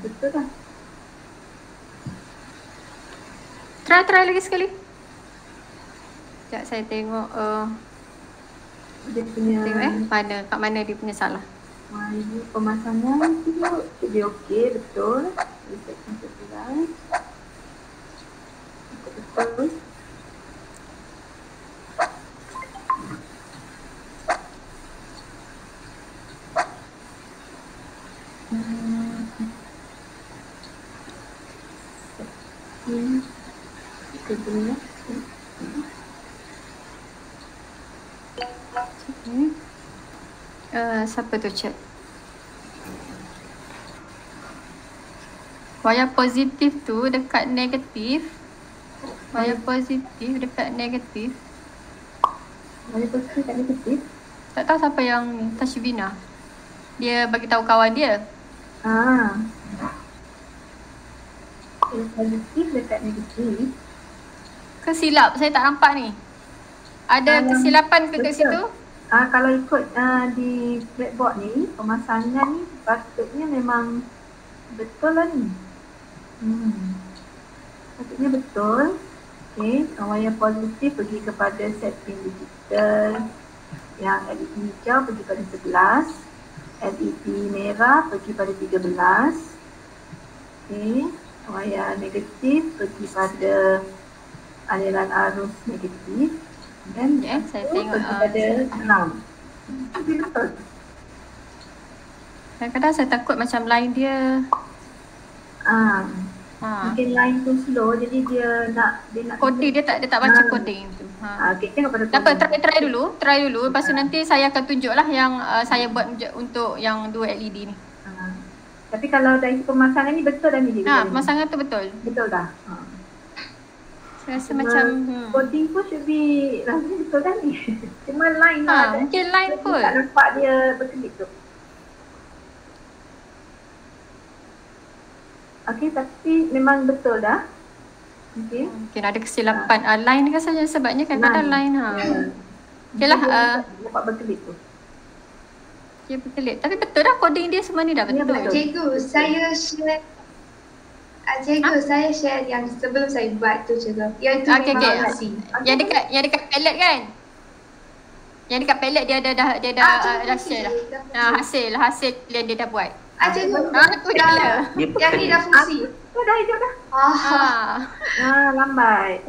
Betul lah. Try lagi sekali. Sekejap saya tengok dia punya tengok kat mana dia punya salah. Ini pemasangan tu dia okey, betul. Setting 11. Betul. Siapa tu chat? Wayar positif tu dekat negatif. Wayar positif dekat negatif. Wayar positif dekat negatif? Tak tahu siapa yang ni, Tashvina. Dia bagi tahu kawan dia. Positif dekat negatif. Kesilap, saya tak nampak ni. Ada kesilapan ke kat situ? Kalau ikut di blackboard ni, pemasangan ni patutnya memang betul lah ni. Patutnya betul. Okay, wayar positif pergi kepada setting digital. Yang LED hijau pergi pada 11. LED merah pergi pada 13. Okay, wayar negatif pergi pada aliran arus negatif. Dan saya tengok pada 6. Betul. Kadang-kadang saya takut macam line dia mungkin line tu slow, jadi dia nak coding dia tak baca coding tu. Okay, tengok pada tak apa, try dulu. Lepas tu nanti saya akan tunjuklah yang saya buat untuk yang 2 LED ni. Tapi kalau dari pemasangan ni betul dah ni dia. Pemasangan tu betul. Betul dah. Saya rasa macam coding pun should be rasanya betul dah ni. Cuma line lah. Mungkin line pun. Tak nampak dia berkelip tu. Okay, tapi memang betul dah. Okay. Mungkin ada kesilapan. Line kan saja sebabnya kadang-kadang line. Okay lah. Nampak berkelip tu. Okay, berkelip. Tapi betul dah coding dia semua ni dah betul. Cikgu, saya share. Saya share yang sebelum saya buat tu cikgu. Yang tu memang masih. Yang dekat palette kan? Yang dekat palette dia dah share dah. Hasil yang dia dah buat. Cikgu. Aku dah. Yang ni dah fungsi. Dah hijau dah. Lambat.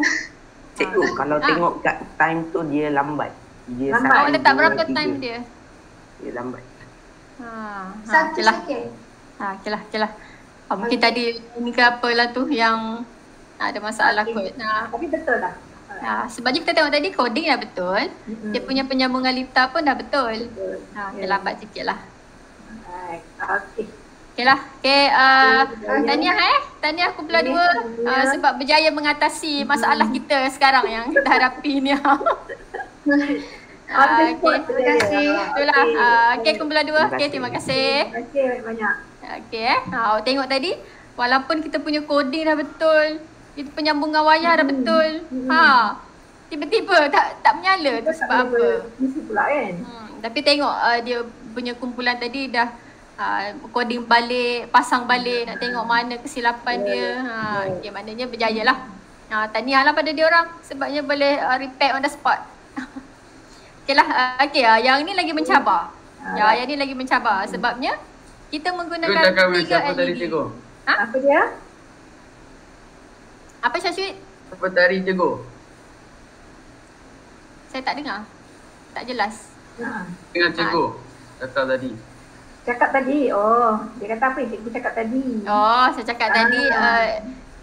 Cikgu, kalau tengok kat time tu dia lambat. Dia awak letak berapa time dia? Dia lambat. 1 second. Okay lah. Mungkin tadi ni ke apalah tu yang ada masalah kot. Tapi betul dah. Sebabnya kita tengok tadi coding dah betul. Dia punya penyambungan litar pun dah betul. Dia lambat sikit lah. Okay lah. Tahniah kumpulan 2 sebab berjaya mengatasi masalah kita sekarang yang kita hadapi ni. Terima kasih. Itulah. Kumpulan 2. Terima kasih. Terima kasih banyak. Awak tengok tadi walaupun kita punya coding dah betul, kita penyambungan wayar dah betul. Tiba-tiba tak menyala tu sebab apa? Mesti pula kan. Tapi tengok dia punya kumpulan tadi dah coding balik, pasang balik, nak tengok mana kesilapan dia. Maknanya berjaya lah. Tahniah lah pada dia orang sebabnya boleh repair on the spot. Yang ni lagi mencabar. Yang ni lagi mencabar sebabnya kita menggunakan 3 LED. Apa dia? Apa Syashwit? Apa tadi cikgu? Saya tak dengar. Tak jelas. Dengar cikgu. Kata tadi. Cakap tadi. Oh, dia kata apa yang cikgu cakap tadi? Oh, saya cakap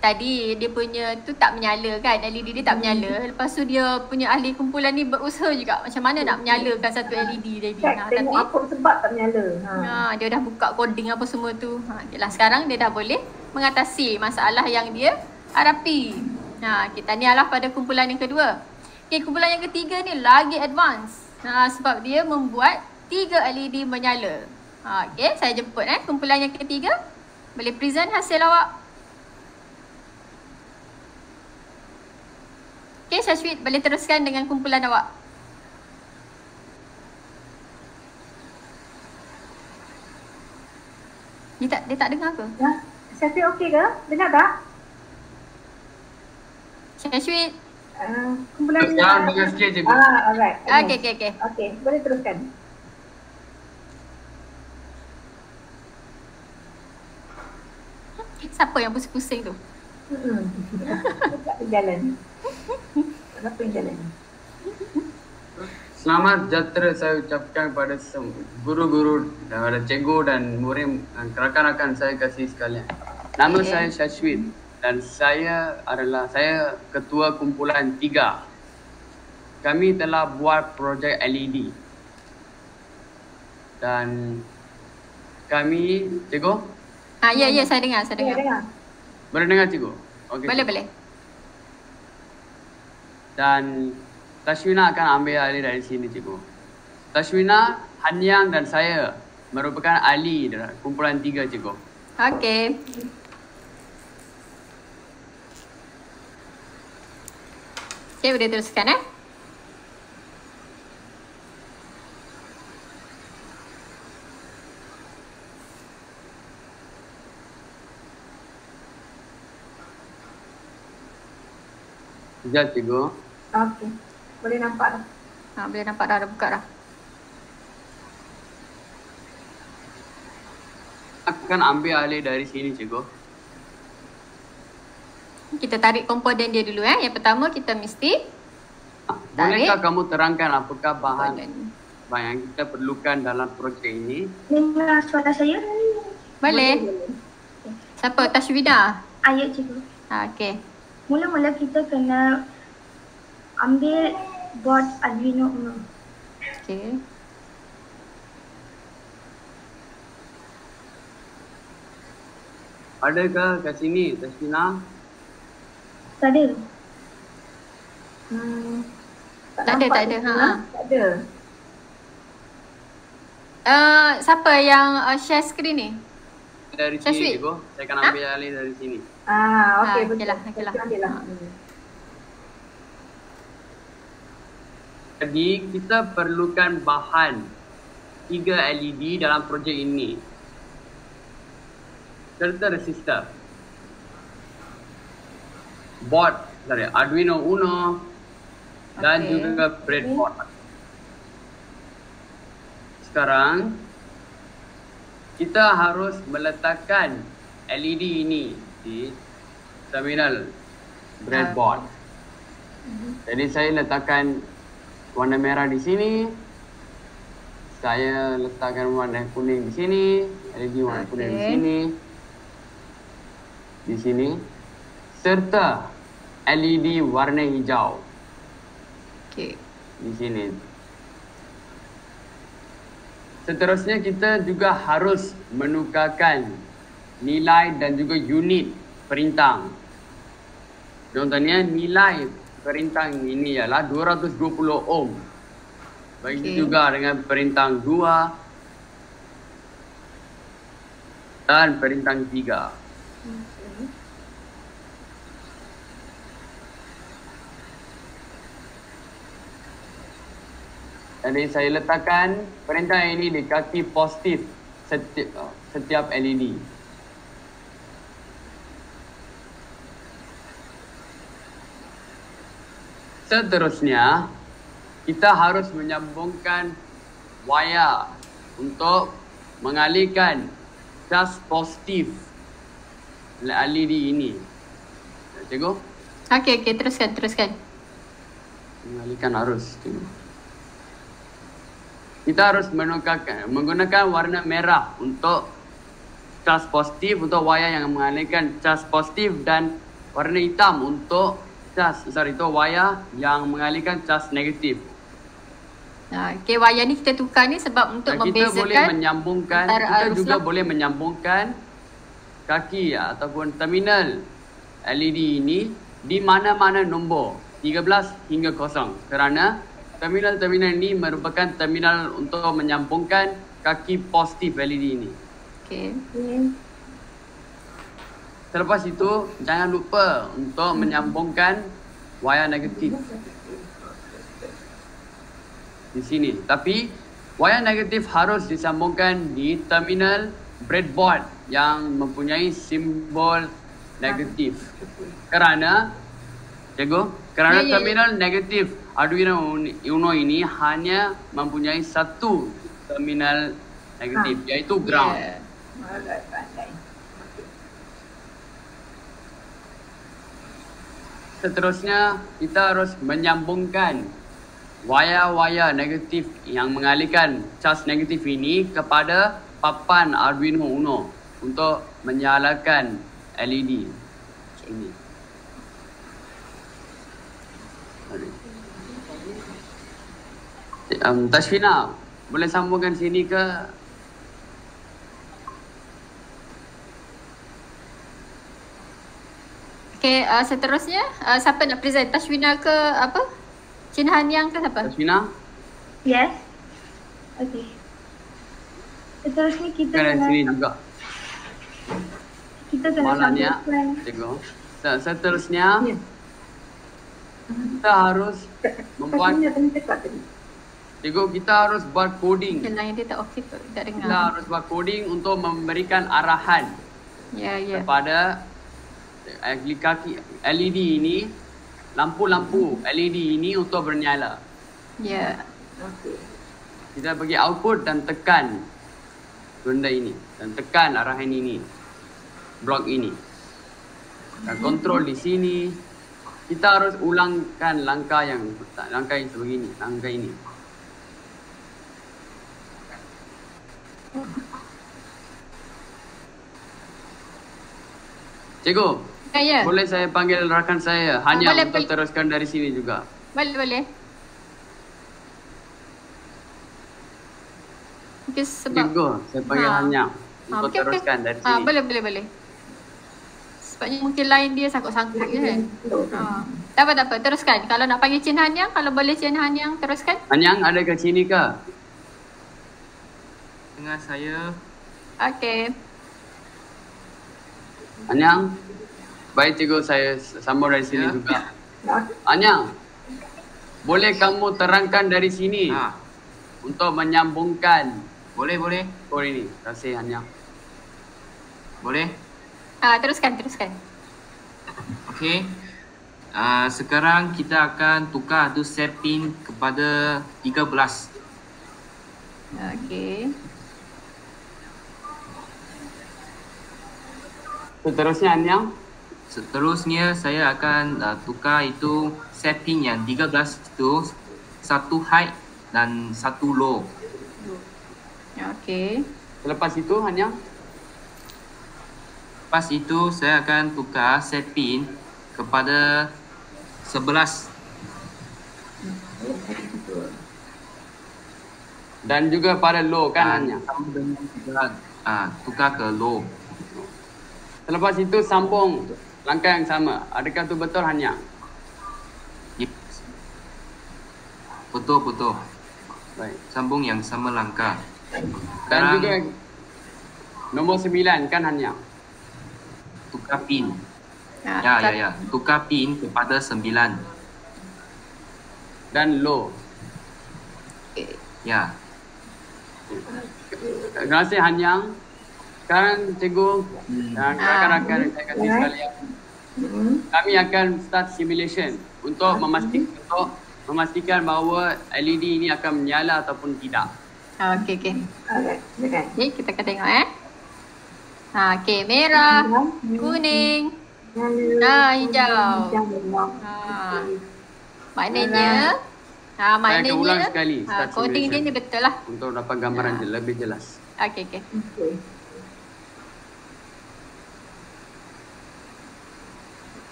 tadi dia punya tu tak menyala kan. LED dia tak menyala. Lepas tu dia punya ahli kumpulan ni berusaha juga macam mana nak menyalakan satu LED tadi. Tengok apa sebab tak menyala. Dia dah buka coding apa semua tu. Jelas sekarang dia dah boleh mengatasi masalah yang dia hadapi. Kita ni adalah pada kumpulan yang kedua. Okay, kumpulan yang ketiga ni lagi advance. Sebab dia membuat 3 LED menyala. Okay, saya jemput kumpulan yang ketiga. Boleh present hasil awak. Okay, Syashwit boleh teruskan dengan kumpulan awak. Dia tak dengar ke? Syashwit okey ke? Dengar tak? Syashwit. Kumpulan ni. Sekarang dengar sikit cikgu. Alright. Okay. Okey, boleh teruskan. Siapa yang pusing-pusing tu? Tak jalan. Kenapa yang jalan? Selamat sejahtera saya ucapkan kepada guru-guru dan kepada cikgu dan murid dan rakan-rakan saya kasih sekalian. Nama saya Syashwit dan saya ketua kumpulan 3. Kami telah buat projek LED. Dan kami, cikgu? Ya, saya dengar. Boleh dengar cikgu? Okay. Boleh. Dan Tashwina akan ambil alih dari sini cikgu. Tashwina, Hanyang dan saya merupakan ahli dalam kumpulan 3 cikgu. Okey. Okay, boleh teruskan Sekejap cikgu. Okey. Boleh nampak dah. Boleh nampak dah buka dah. Akan ambil alih dari sini cikgu. Kita tarik komponen dia dulu Yang pertama kita mesti Bolehkah kamu terangkan apakah bahan yang kita perlukan dalam projek ini? Dengar suara saya? Boleh. Siapa? Tashwina? Ya, cikgu. Okey. Mula-mula kita kena ambil board Arduino Uno. Okey. Adakah kat sini, Tashwina? Tak ada. Tak ada. Tak ada. Siapa yang share screen ni? Dari sini cikgu. Saya akan ambil alih dari sini. Okey, okeylah. Jadi kita perlukan bahan 3 LED dalam projek ini serta resistor, board dari Arduino Uno dan juga breadboard. Sekarang kita harus meletakkan LED ini di terminal breadboard. Jadi saya letakkan warna merah di sini. Saya letakkan warna kuning di sini. LED warna kuning di sini. Di sini. Serta LED warna hijau. Okey. Di sini. Seterusnya kita juga harus menukarkan nilai dan juga unit perintang. Contohnya nilai perintang ini ialah 220 ohm. Begitu juga dengan perintang 2 dan perintang 3. Jadi saya letakkan perintah ini di kaki positif setiap LED. Seterusnya, kita harus menyambungkan wayar untuk mengalihkan cas positif LED ini. Cikgu? Okey, teruskan. Mengalihkan arus. Kita harus menggunakan warna merah untuk cas positif untuk wayar yang mengalihkan cas positif dan warna hitam untuk wayar yang mengalihkan cas negatif. Okey, wayar ni kita tukar ni sebab untuk Dan kita boleh membezakan menyambungkan, antara kita arus juga lah. boleh menyambungkan kaki ataupun terminal LED ini di mana-mana nombor 13 hingga 0 kerana terminal-terminal ini merupakan terminal untuk menyambungkan kaki positif LED ini. Okey. Selepas itu, jangan lupa untuk menyambungkan wayar negatif di sini. Tapi, wayar negatif harus disambungkan di terminal breadboard yang mempunyai simbol negatif. Kerana, cikgu, terminal negatif Arduino Uno ini hanya mempunyai satu terminal negatif, iaitu ground. Seterusnya, kita harus menyambungkan wayar-wayar negatif yang mengalihkan cas negatif ini kepada papan Arduino Uno untuk menyalakan LED. Ini. Tashfina, boleh sambungkan sini ke? Okey, seterusnya siapa nak present? Tashwina ke apa? Chin Hanyang ke siapa? Tashfina? Yes. Okey. Seterusnya kita Kan kena sini juga. kita kena Malahnya, sambungkan. cikgu. Seterusnya, kita harus membuat, cikgu, kita harus buat coding. Yang dia tak okey tu, tak Kita dengar. harus buat coding untuk memberikan arahan Ya. kepada kaki LED ini, lampu-lampu LED ini untuk bernyala. Ya. Kita bagi output dan tekan benda ini dan tekan arahan ini, blok ini. Dan kontrol di sini. Kita harus ulangkan langkah yang sebegini, langkah ini. Cikgu, Ya. boleh saya panggil rakan saya hanya boleh, untuk boleh. teruskan dari sini juga. Boleh. Mungkin sebab Cikgu, saya panggil hanya untuk okey, teruskan dari sini. Boleh. Sebabnya mungkin lain dia sangkut-sangkut je kan. Tak apa. Teruskan. Kalau nak panggil Chin Hanyang, kalau boleh Chin Hanyang teruskan. Hanyang ada ke sini ke? Dengan saya. Okey. Hanyang? Baik cikgu, saya sambung dari sini juga. Hanyang, boleh kamu terangkan dari sini untuk menyambungkan. Boleh. Oh ini, terima kasih Hanyang. Boleh? Teruskan. Okey. Sekarang kita akan tukar tu set pin kepada 13. Okey. Seterusnya saya akan tukar itu set pin yang 13 itu satu high dan satu low. Okey. Selepas itu Hanyang? Lepas itu saya akan tukar set pin kepada 11. Dan juga pada low kan Hanyang? Tukar ke low. Selepas itu sambung langkah yang sama. Adakah itu betul Hanyang? Yes. Betul. Baik. Sambung yang sama langkah. Dan juga nombor 9 kan Hanyang? Tukar pin. Ya. Tukar pin kepada 9. Dan low. Ya. Terima kasih Hanyang. Sekarang cikgu dan rakan-rakan saya kasih sekalian, kami akan start simulation untuk memastikan bahawa LED ini akan menyala ataupun tidak. Okey. Okey, kita akan tengok Okey, merah, kuning, Hijau. Maknanya Saya akan maknanya ulang sekali start coding dia simulation ni betul lah. untuk dapat gambaran lebih jelas. Okey.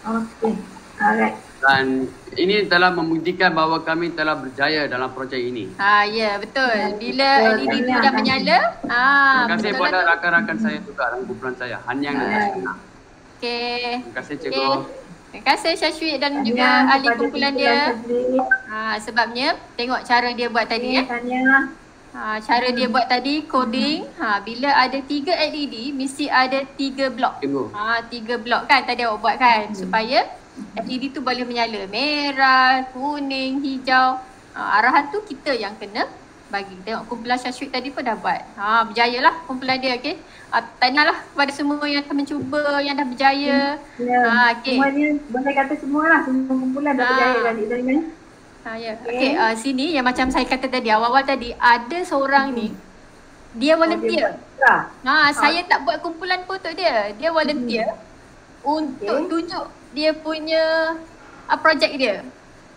Okey. Alright. Dan ini telah membuktikan bahawa kami telah berjaya dalam projek ini. Ya betul. Bila LED tu dah menyala, Terima kasih betul kepada lah tu. rakan-rakan saya juga dalam kumpulan saya, Hanyang dan Tasmina. Okey. Terima kasih cikgu. Terima kasih Syashwit dan juga ahli kumpulan dia. Sebabnya tengok cara dia buat tadi cara dia buat tadi coding. Bila ada 3 LED mesti ada 3 blok. 3 blok kan tadi awak buat kan supaya LED tu boleh menyala merah, kuning, hijau. Arahan tu kita yang kena bagi. Tengok kumpulan Syashwit tadi pun dah buat. Berjayalah kumpulan dia, okey. Tahniahlah kepada semua yang dah mencuba, yang dah berjaya. Okey. Semuanya boleh kata semualah, semua kumpulan dah berjaya kan. Okey, sini yang macam saya kata tadi, awal-awal tadi ada seorang ni dia volunteer. Saya tak buat kumpulan pun untuk dia. Dia volunteer untuk tunjuk dia punya projek dia.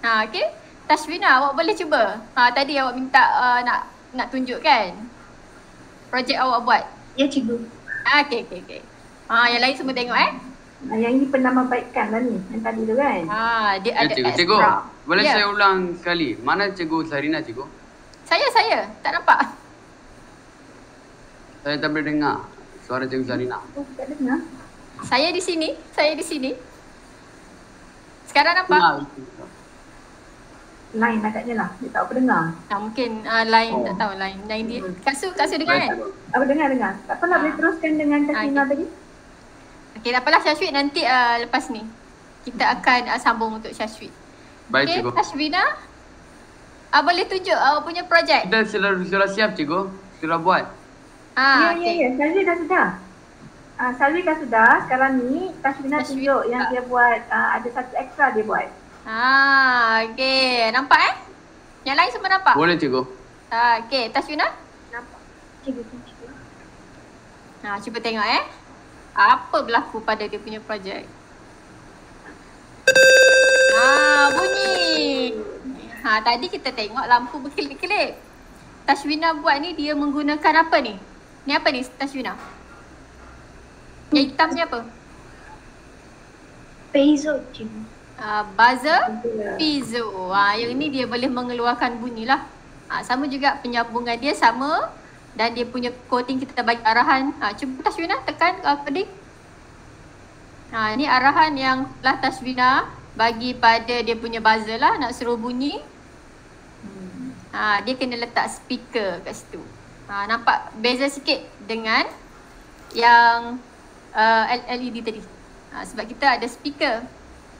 Okey. Tashwina, awak boleh cuba. Tadi awak minta nak tunjuk kan projek awak buat. Ya cikgu. Okey. Yang lain semua tengok Yang ini penambahbaikan lah ni, yang tadi tu kan. Dia ada extra. Cikgu, boleh saya ulang sekali? Mana cikgu Sarina cikgu? Saya. Tak nampak. Saya tak boleh dengar suara cikgu Sarina. Tak dengar. Saya di sini. Sekarang nampak? Line agaknya lah, dia tak apa dengar. Mungkin line, tak tahu line dia. Kasu dengar kan? Apa dengar. Tak apalah, boleh teruskan dengan Tasmina tadi. Okey, tak apalah Syashwit, nanti lepas ni kita akan sambung untuk Syashwit. Baik cikgu. Tashwina, boleh tunjuk awak punya projek? Kita sudah siap cikgu, sudah buat. Ya. Salwi dah sudah. Salwi dah sudah. Sekarang ni Tashwina tunjuk yang dia buat, ada satu ekstra dia buat. Okey. Nampak Yang lain semua nampak? Boleh cikgu. Okey, Tashwina? Nampak. Cikgu. Cuba tengok apa berlaku pada dia punya projek. Bunyi. Tadi kita tengok lampu berkelip-kelip. Tashwina buat ni dia menggunakan apa ni? Ni apa ni Tashwina? Yang hitam ni apa? Piezo cikgu. Buzzer piezo. Yang ni dia boleh mengeluarkan bunyi lah. Sama juga penyambungan dia sama. Dan dia punya coating kita bagi arahan. Cuba Tashwina tekan coding. Ni arahan yang telah Tashwina bagi pada dia punya buzzer lah. Nak suruh bunyi. Dia kena letak speaker kat situ. Nampak beza sikit dengan yang LED tadi. Sebab kita ada speaker.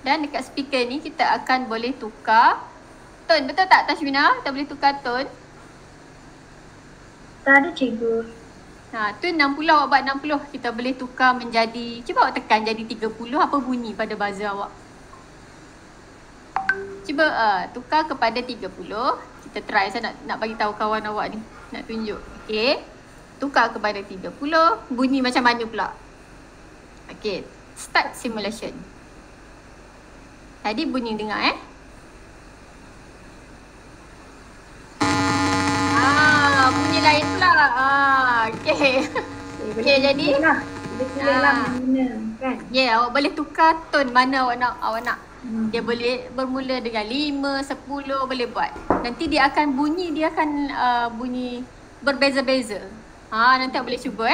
Dan dekat speaker ni kita akan boleh tukar tone. Betul tak Tashwina? Kita boleh tukar tone. Tak ada cikgu. Tu 60 awak buat 60. Kita boleh tukar menjadi, cuba awak tekan jadi 30. Apa bunyi pada buzzer awak? Cuba tukar kepada 30. Kita try, saya nak bagi tahu kawan awak ni. Nak tunjuk. Okey. Tukar kepada 30. Bunyi macam mana pula? Okey. Start simulation. Tadi bunyi dengar bunyi lain pula. Okey. Okey, jadi awak boleh tukar tone mana awak nak. Dia boleh bermula dengan 5, 10 boleh buat. Nanti dia akan bunyi, bunyi berbeza-beza. Nanti awak boleh cuba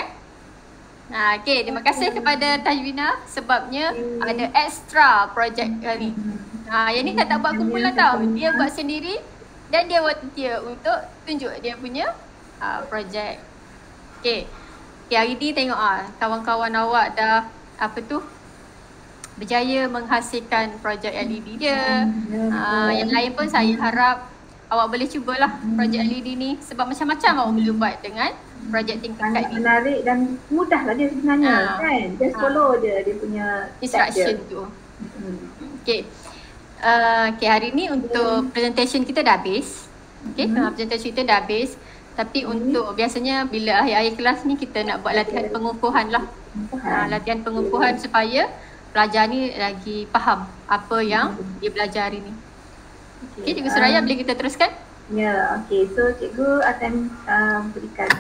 okey, terima kasih kepada Tashwina sebabnya ada extra projek kali ni. Yang ni saya tak buat kumpulan tau. Dia buat sendiri dan dia volunteer untuk tunjuk dia punya projek. Okey. Hari ni tengok kawan-kawan awak dah berjaya menghasilkan projek LED dia. Yang lain pun saya harap awak boleh cubalah projek LED ni sebab macam-macam awak boleh buat dengan projek tingkat ni. Menarik dan mudah lah dia sebenarnya kan. Just follow je dia punya instruction tu. Okey. Hari ni untuk presentation kita dah habis. Okey, presentation kita dah habis. Tapi untuk biasanya bila akhir-akhir kelas ni kita nak buat latihan pengukuhan lah. Latihan pengukuhan supaya pelajar ni lagi faham apa yang dia belajar hari ni. Okay, Cikgu Suraya boleh kita teruskan? Ya, okey. So cikgu akan berikan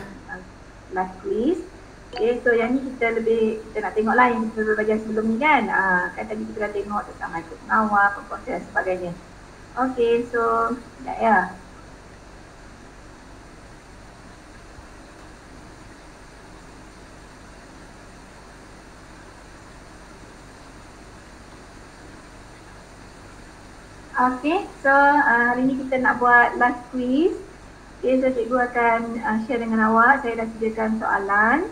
last quiz. Okay, so yang ni kita nak tengok lah yang kita belajar sebelum ni kan. Kan tadi kita dah tengok tentang micro pengawal, proses dan sebagainya. Okay, so sekejap ya. Okay, so hari ni kita nak buat last quiz. Okay, so cikgu akan share dengan awak. Saya dah sediakan soalan.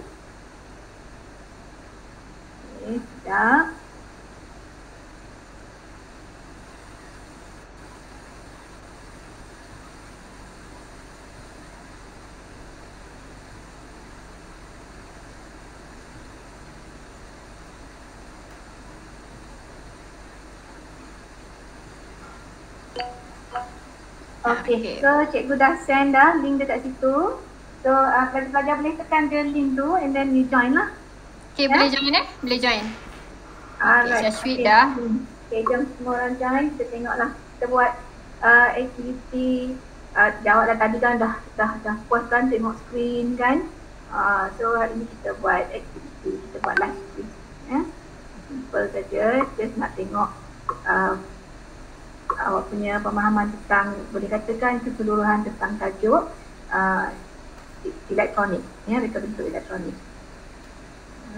Okay, sekejap. Okay, so cikgu dah send dah link dekat situ. So pelajar-pelajar boleh tekan je link tu and then you join lah. Okay, boleh join Boleh join. Alright. Syashwit dah. Okay, jom semua orang join. Kita tengoklah. Kita buat aktiviti. Jawab tadi kan dah puas kan tengok screen kan. So hari ni kita buat aktiviti. Kita buat live quiz. Simple saja. Just nak tengok awak punya pemahaman tentang, boleh katakan keseluruhan tentang tajuk elektronik, ya, reka bentuk elektronik.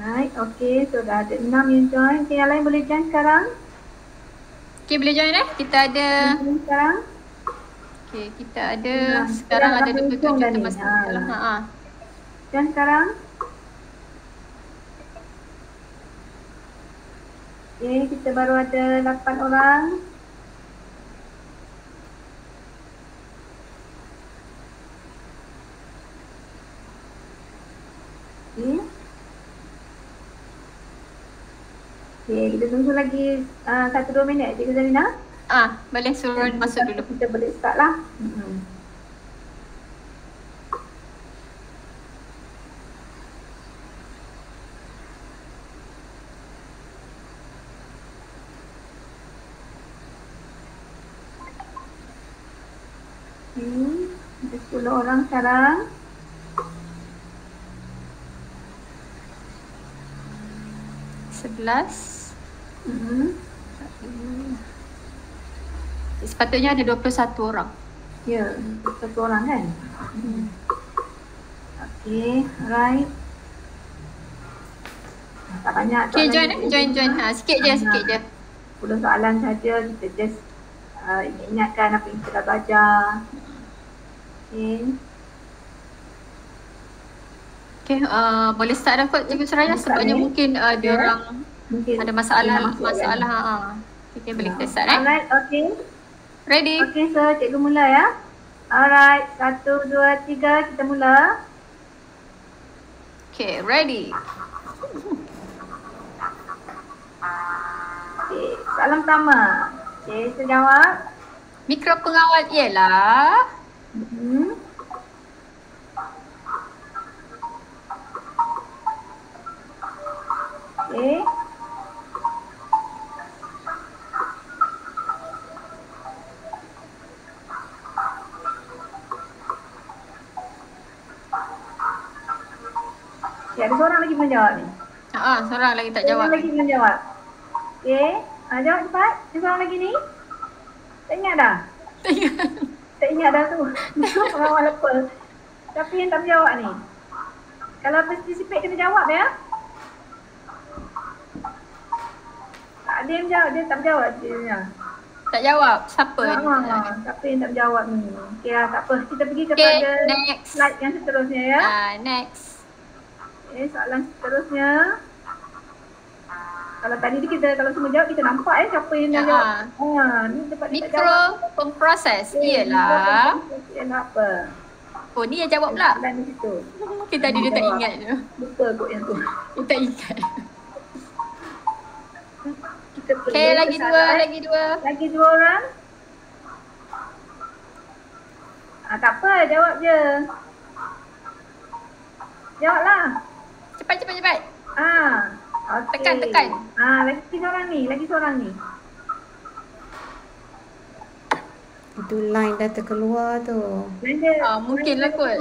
Alright, okay, so dah ada 6 yang join. Okay, yang lain boleh join sekarang? Okay, boleh join Kita ada sekarang. Okay, kita ada sekarang ada 27 termasuk lah. Join sekarang. Okay, kita baru ada 8 orang. Okay, kita tunggu lagi 1-2 minit. Cikgu Zarina? Boleh suruh masuk dulu. Kita boleh start lah. Ada 10 orang sekarang. Sepatutnya ada 21 orang. Ya, 21 orang kan? Okay, alright. Tak banyak. Okay, join. Sikit je. 10 soalan saja. Kita just ingatkan apa yang kita dah belajar. Okay, boleh start dah kot Cikgu Suraya sebabnya mungkin dia orang ada masalah. Okay, boleh kita start Alright, okay. Ready? Okay, so cikgu mula ya. Alright, 1, 2, 3, kita mula. Okay, ready. Okay, soalan pertama. Okay, saya jawab. Mikro pengawal ialah okay. Okay, ada seorang lagi belum jawab ni. Seorang lagi tak jawab. Seorang lagi belum jawab. Okay, jawab cepat. Ada seorang lagi ni. Tak ingat dah? Tak ingat dah tu. Pengawal apa. Tapi yang tak menjawab ni. Kalau participate kena jawab ya. Tak ada yang jawab, dia tak menjawab dia. Tak jawab? Siapa? Siapa yang tak menjawab ni? Okay lah, tak apa. Kita pergi kepada slide yang seterusnya ya. Next. Okay, soalan seterusnya. Kalau tadi kita, kalau semua jawab kita nampak siapa yang dah jawab. Ni tempat dia tak jawab. Mikro pemproses ialah apa? Oh, ni yang jawab pula. Di situ. Kita tadi dia tak ingat je. Lupa kot yang tu. Dia tak ingat. Kita okay, lagi dua. Lagi 2 orang. Tak apa, jawab je. Jawablah. Cepat. Okay. Tekan. Lagi seorang ni. Itu line dah terkeluar tu. Mungkinlah kot.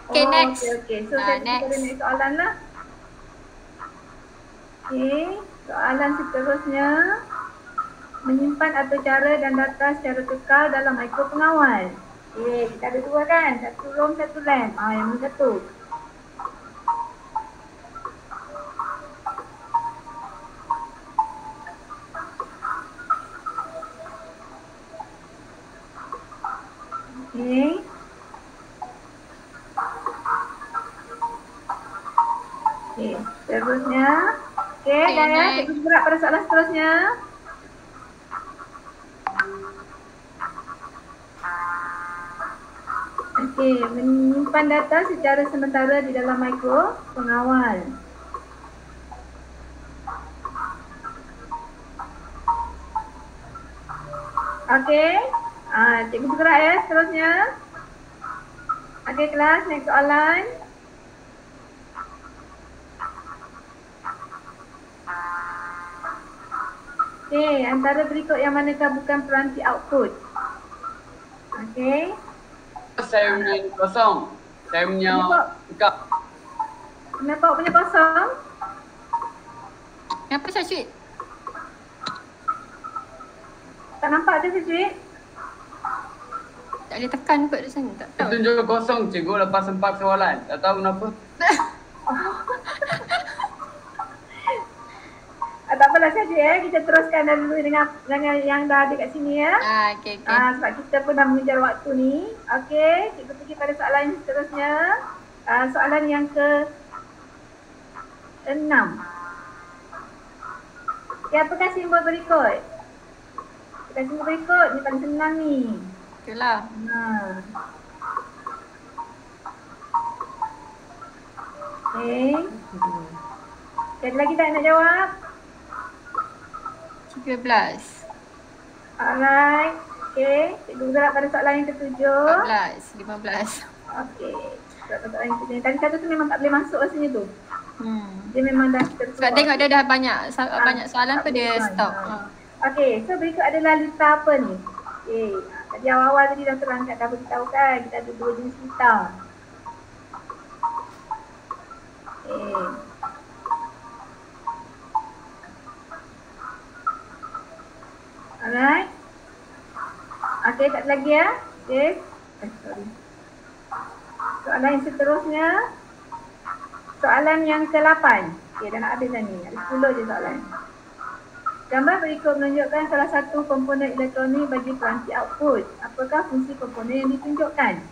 Okay, next. Okay. So, saya next. next soalan lah. Okay, soalan seterusnya. Menyimpan atau cara dan data secara kekal dalam mikro pengawal. Okay, kita ada dua kan? Satu ROM, satu RAM. Yang mana satu? Okay. Okay, seterusnya. Okay, dah ya. Kita gerak pada soalan seterusnya. Okay, menyimpan data secara sementara di dalam mikro pengawal. Okay. Cikgu bergerak ya seterusnya. Okay kelas, next soalan. Okay, antara berikut yang manakah bukan peranti output? Okay. Saya punya kosong. Saya punya buka. Kenapa awak punya kosong? Kenapa Syashwit? Tak nampak ke Syashwit? Tak boleh tekan kot di sini, tak tahu. Tunjuk kosong cikgu lepas 4 soalan. Tak tahu kenapa. Tak apalah Syashwit kita teruskan dulu dengan yang dah ada kat sini ya. Okay. Sebab kita pun dah mengejar waktu ni. Okay, cikgu pergi pada soalan seterusnya. Soalan yang ke-6. Okay, apakah simbol berikut? Simbol berikut ni paling senang ni. Itulah. Okay. Ada lagi tak nak jawab? 13. Alright. Okay. Cikgu gerak pada soalan yang ke-7. 14, 15. Okay. Gerak pada soalan yang ke-7. Tadi satu tu memang tak boleh masuk rasanya tu. Dia memang dah terkeluar. Sebab tengok dia dah banyak soalan tu dia stop. Okay. So berikut adalah lita apa ni? Okay. Tadi awal-awal tadi dah terangkat dah beritahu kan. Kita ada 2 jenis lita. Okay. Alright. Okay, tak ada lagi ya. Okay. Sorry. Soalan yang seterusnya. Soalan yang ke-8. Okay, dah nak habis dah ni. Ada 10 je soalan. Gambar berikut menunjukkan salah satu komponen elektronik bagi peranti output. Apakah fungsi komponen yang ditunjukkan?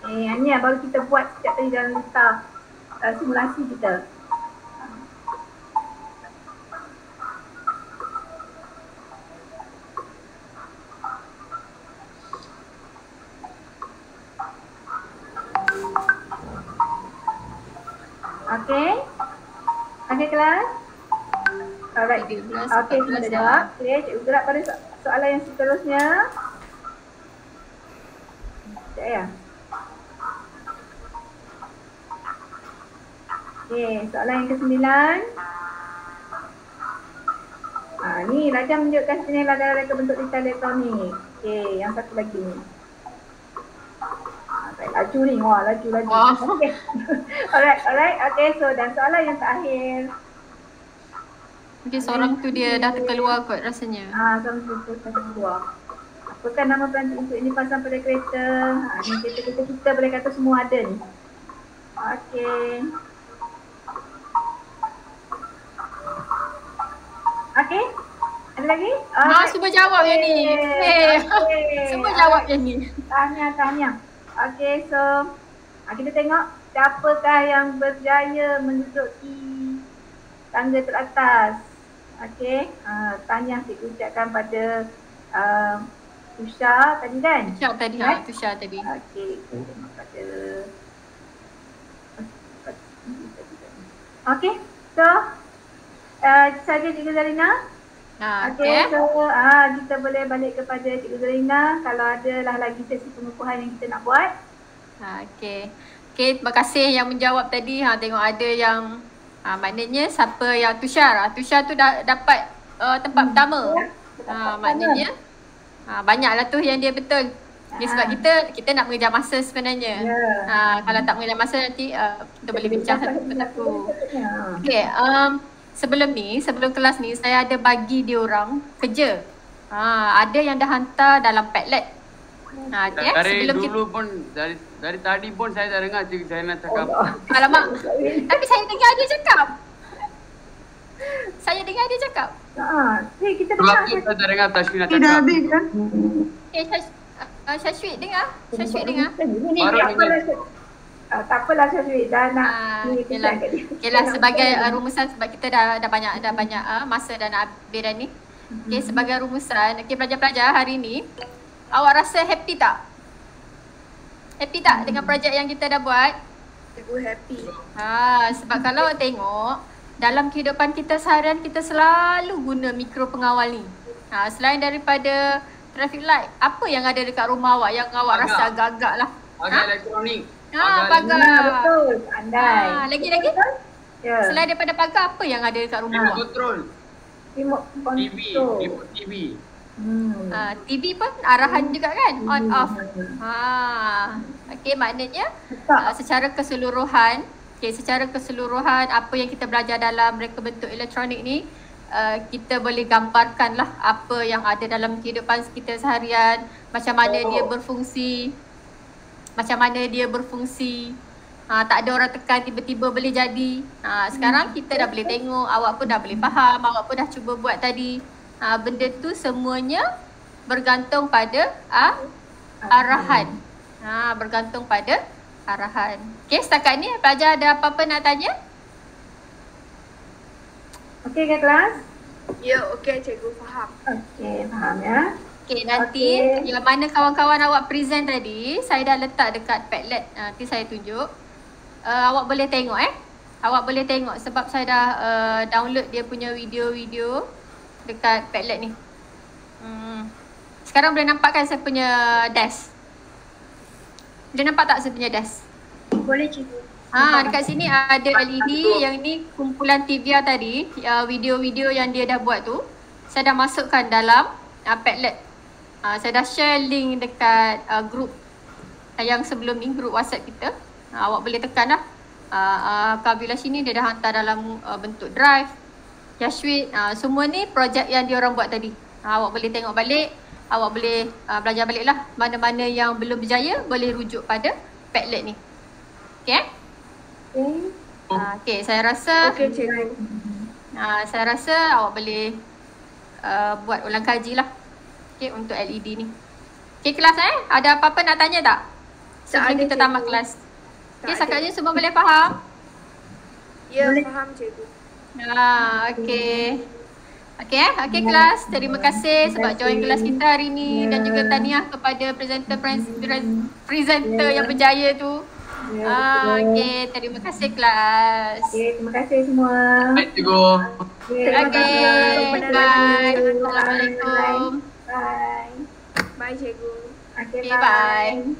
Ini baru kita buat setiap kali dalam lista simulasi kita. Okay kelas? Alright. Okay, kita dah jawab. Okay, cikgu gerak pada soalan yang seterusnya. Sekejap ya. Okay, soalan yang ke-9. Ni Raja menunjukkan sini adalah reka bentuk lita elektronik. Okay, yang satu lagi ni. Laju ni, laju. Okay. Alright. Okay, so dan soalan yang terakhir. Mungkin seorang tu dia dah terkeluar kot rasanya. Seorang tu dah terkeluar. Apakah nama peranti untuk ini pasang pada kereta? Ni kereta kita boleh kata semua ada ni. Okay. Okay. Ada lagi? Semua jawab yang ni. Semua jawab yang ni. Tahniah. Okay, so kita tengok siapakah yang berjaya menduduki tangga teratas. Okay, tahniah cikgu ucapkan pada Tusha tadi kan? Tusha tadi. Okay, kita tengok pada okay, so saja Cikgu Zarina. Okay, so kita boleh balik kepada Cikgu Zarina kalau adalah lagi sesi pengukuhan yang kita nak buat. Okay. Okay, terima kasih yang menjawab tadi. Tengok ada yang maknanya siapa yang Tushar. Tushar tu dapat tempat pertama. Maknanya banyaklah tu yang dia betul. Okay, sebab kita nak mengejar masa sebenarnya. Kalau tak mengejar masa nanti kita boleh bincang satu-satu. Okay, sebelum kelas ni saya ada bagi dia orang kerja. Ada yang dah hantar dalam Padlet. Okay, dari sebelum dulu pun dari tadi pun saya dah dengar cikgu saya nak cakap. Alamak. Tapi saya dengar dia cakap. Kita dengar. Waktu saya dah dengar Tashmi nak cakap. Tidak habis kan? Syashwit dengar. Baru dengar. Tak apalah Syashwit, dah nak Okeylah, sebagai rumusan sebab kita dah banyak masa dah nak habis dah ni. Okey, sebagai rumusan, pelajar-pelajar hari ni awak rasa happy tak? Happy tak dengan projek yang kita dah buat? Cikgu happy. Sebab kalau awak tengok dalam kehidupan kita seharian kita selalu guna mikro pengawal ni. Selain daripada traffic light, apa yang ada dekat rumah awak yang awak rasa agak-agak lah? Pagar elektronik. Pagar. Betul, andai. Lagi? Selain daripada pagar, apa yang ada dekat rumah awak? Control. Remote TV. TV pun arahan juga kan? On off. Okey, maknanya secara keseluruhan apa yang kita belajar dalam reka bentuk elektronik ni, kita boleh gambarkan lah apa yang ada dalam kehidupan kita seharian, macam mana dia berfungsi. Tak ada orang tekan tiba-tiba boleh jadi. Sekarang kita dah boleh tengok, awak pun dah boleh faham, awak pun dah cuba buat tadi. Benda tu semuanya bergantung pada arahan. Bergantung pada arahan. Okey, setakat ni pelajar ada apa-apa nak tanya? Okey ke kelas? Ya, okey cikgu, faham. Okey, faham ya. Okey, nanti yang mana kawan-kawan awak present tadi, saya dah letak dekat Padlet. Nanti saya tunjuk. Awak boleh tengok Awak boleh tengok sebab saya dah download dia punya video-video dekat Padlet ni. Sekarang boleh nampak kan saya punya desk? Boleh nampak tak saya punya desk? Boleh cikgu. Dekat sini ada LED, yang ni kumpulan TVR tadi, video-video yang dia dah buat tu. Saya dah masukkan dalam Padlet. Saya dah share link dekat group yang sebelum ni, group WhatsApp kita. Awak boleh tekan lah. Kabila sini dia dah hantar dalam bentuk drive. Syashwit, semua ni projek yang dia orang buat tadi. Awak boleh tengok balik, awak boleh belajar balik lah. Mana-mana yang belum berjaya boleh rujuk pada Padlet ni. Okay? Okay, saya rasa saya rasa awak boleh buat ulang kaji lah. Okay, untuk LED ni. Okay, kelas ada apa-apa nak tanya tak? Sebelum kita tamat kelas. Okay, setakat ni semua boleh faham? Ya, faham cikgu. Okay. Okay kelas. Terima kasih sebab join kelas kita hari ni dan juga tahniah kepada presenter yang berjaya tu. Okay, terima kasih kelas. Okay, terima kasih semua. Baik cikgu. Okay, bye. Assalamualaikum. Bye. Bye cikgu. Okay, bye.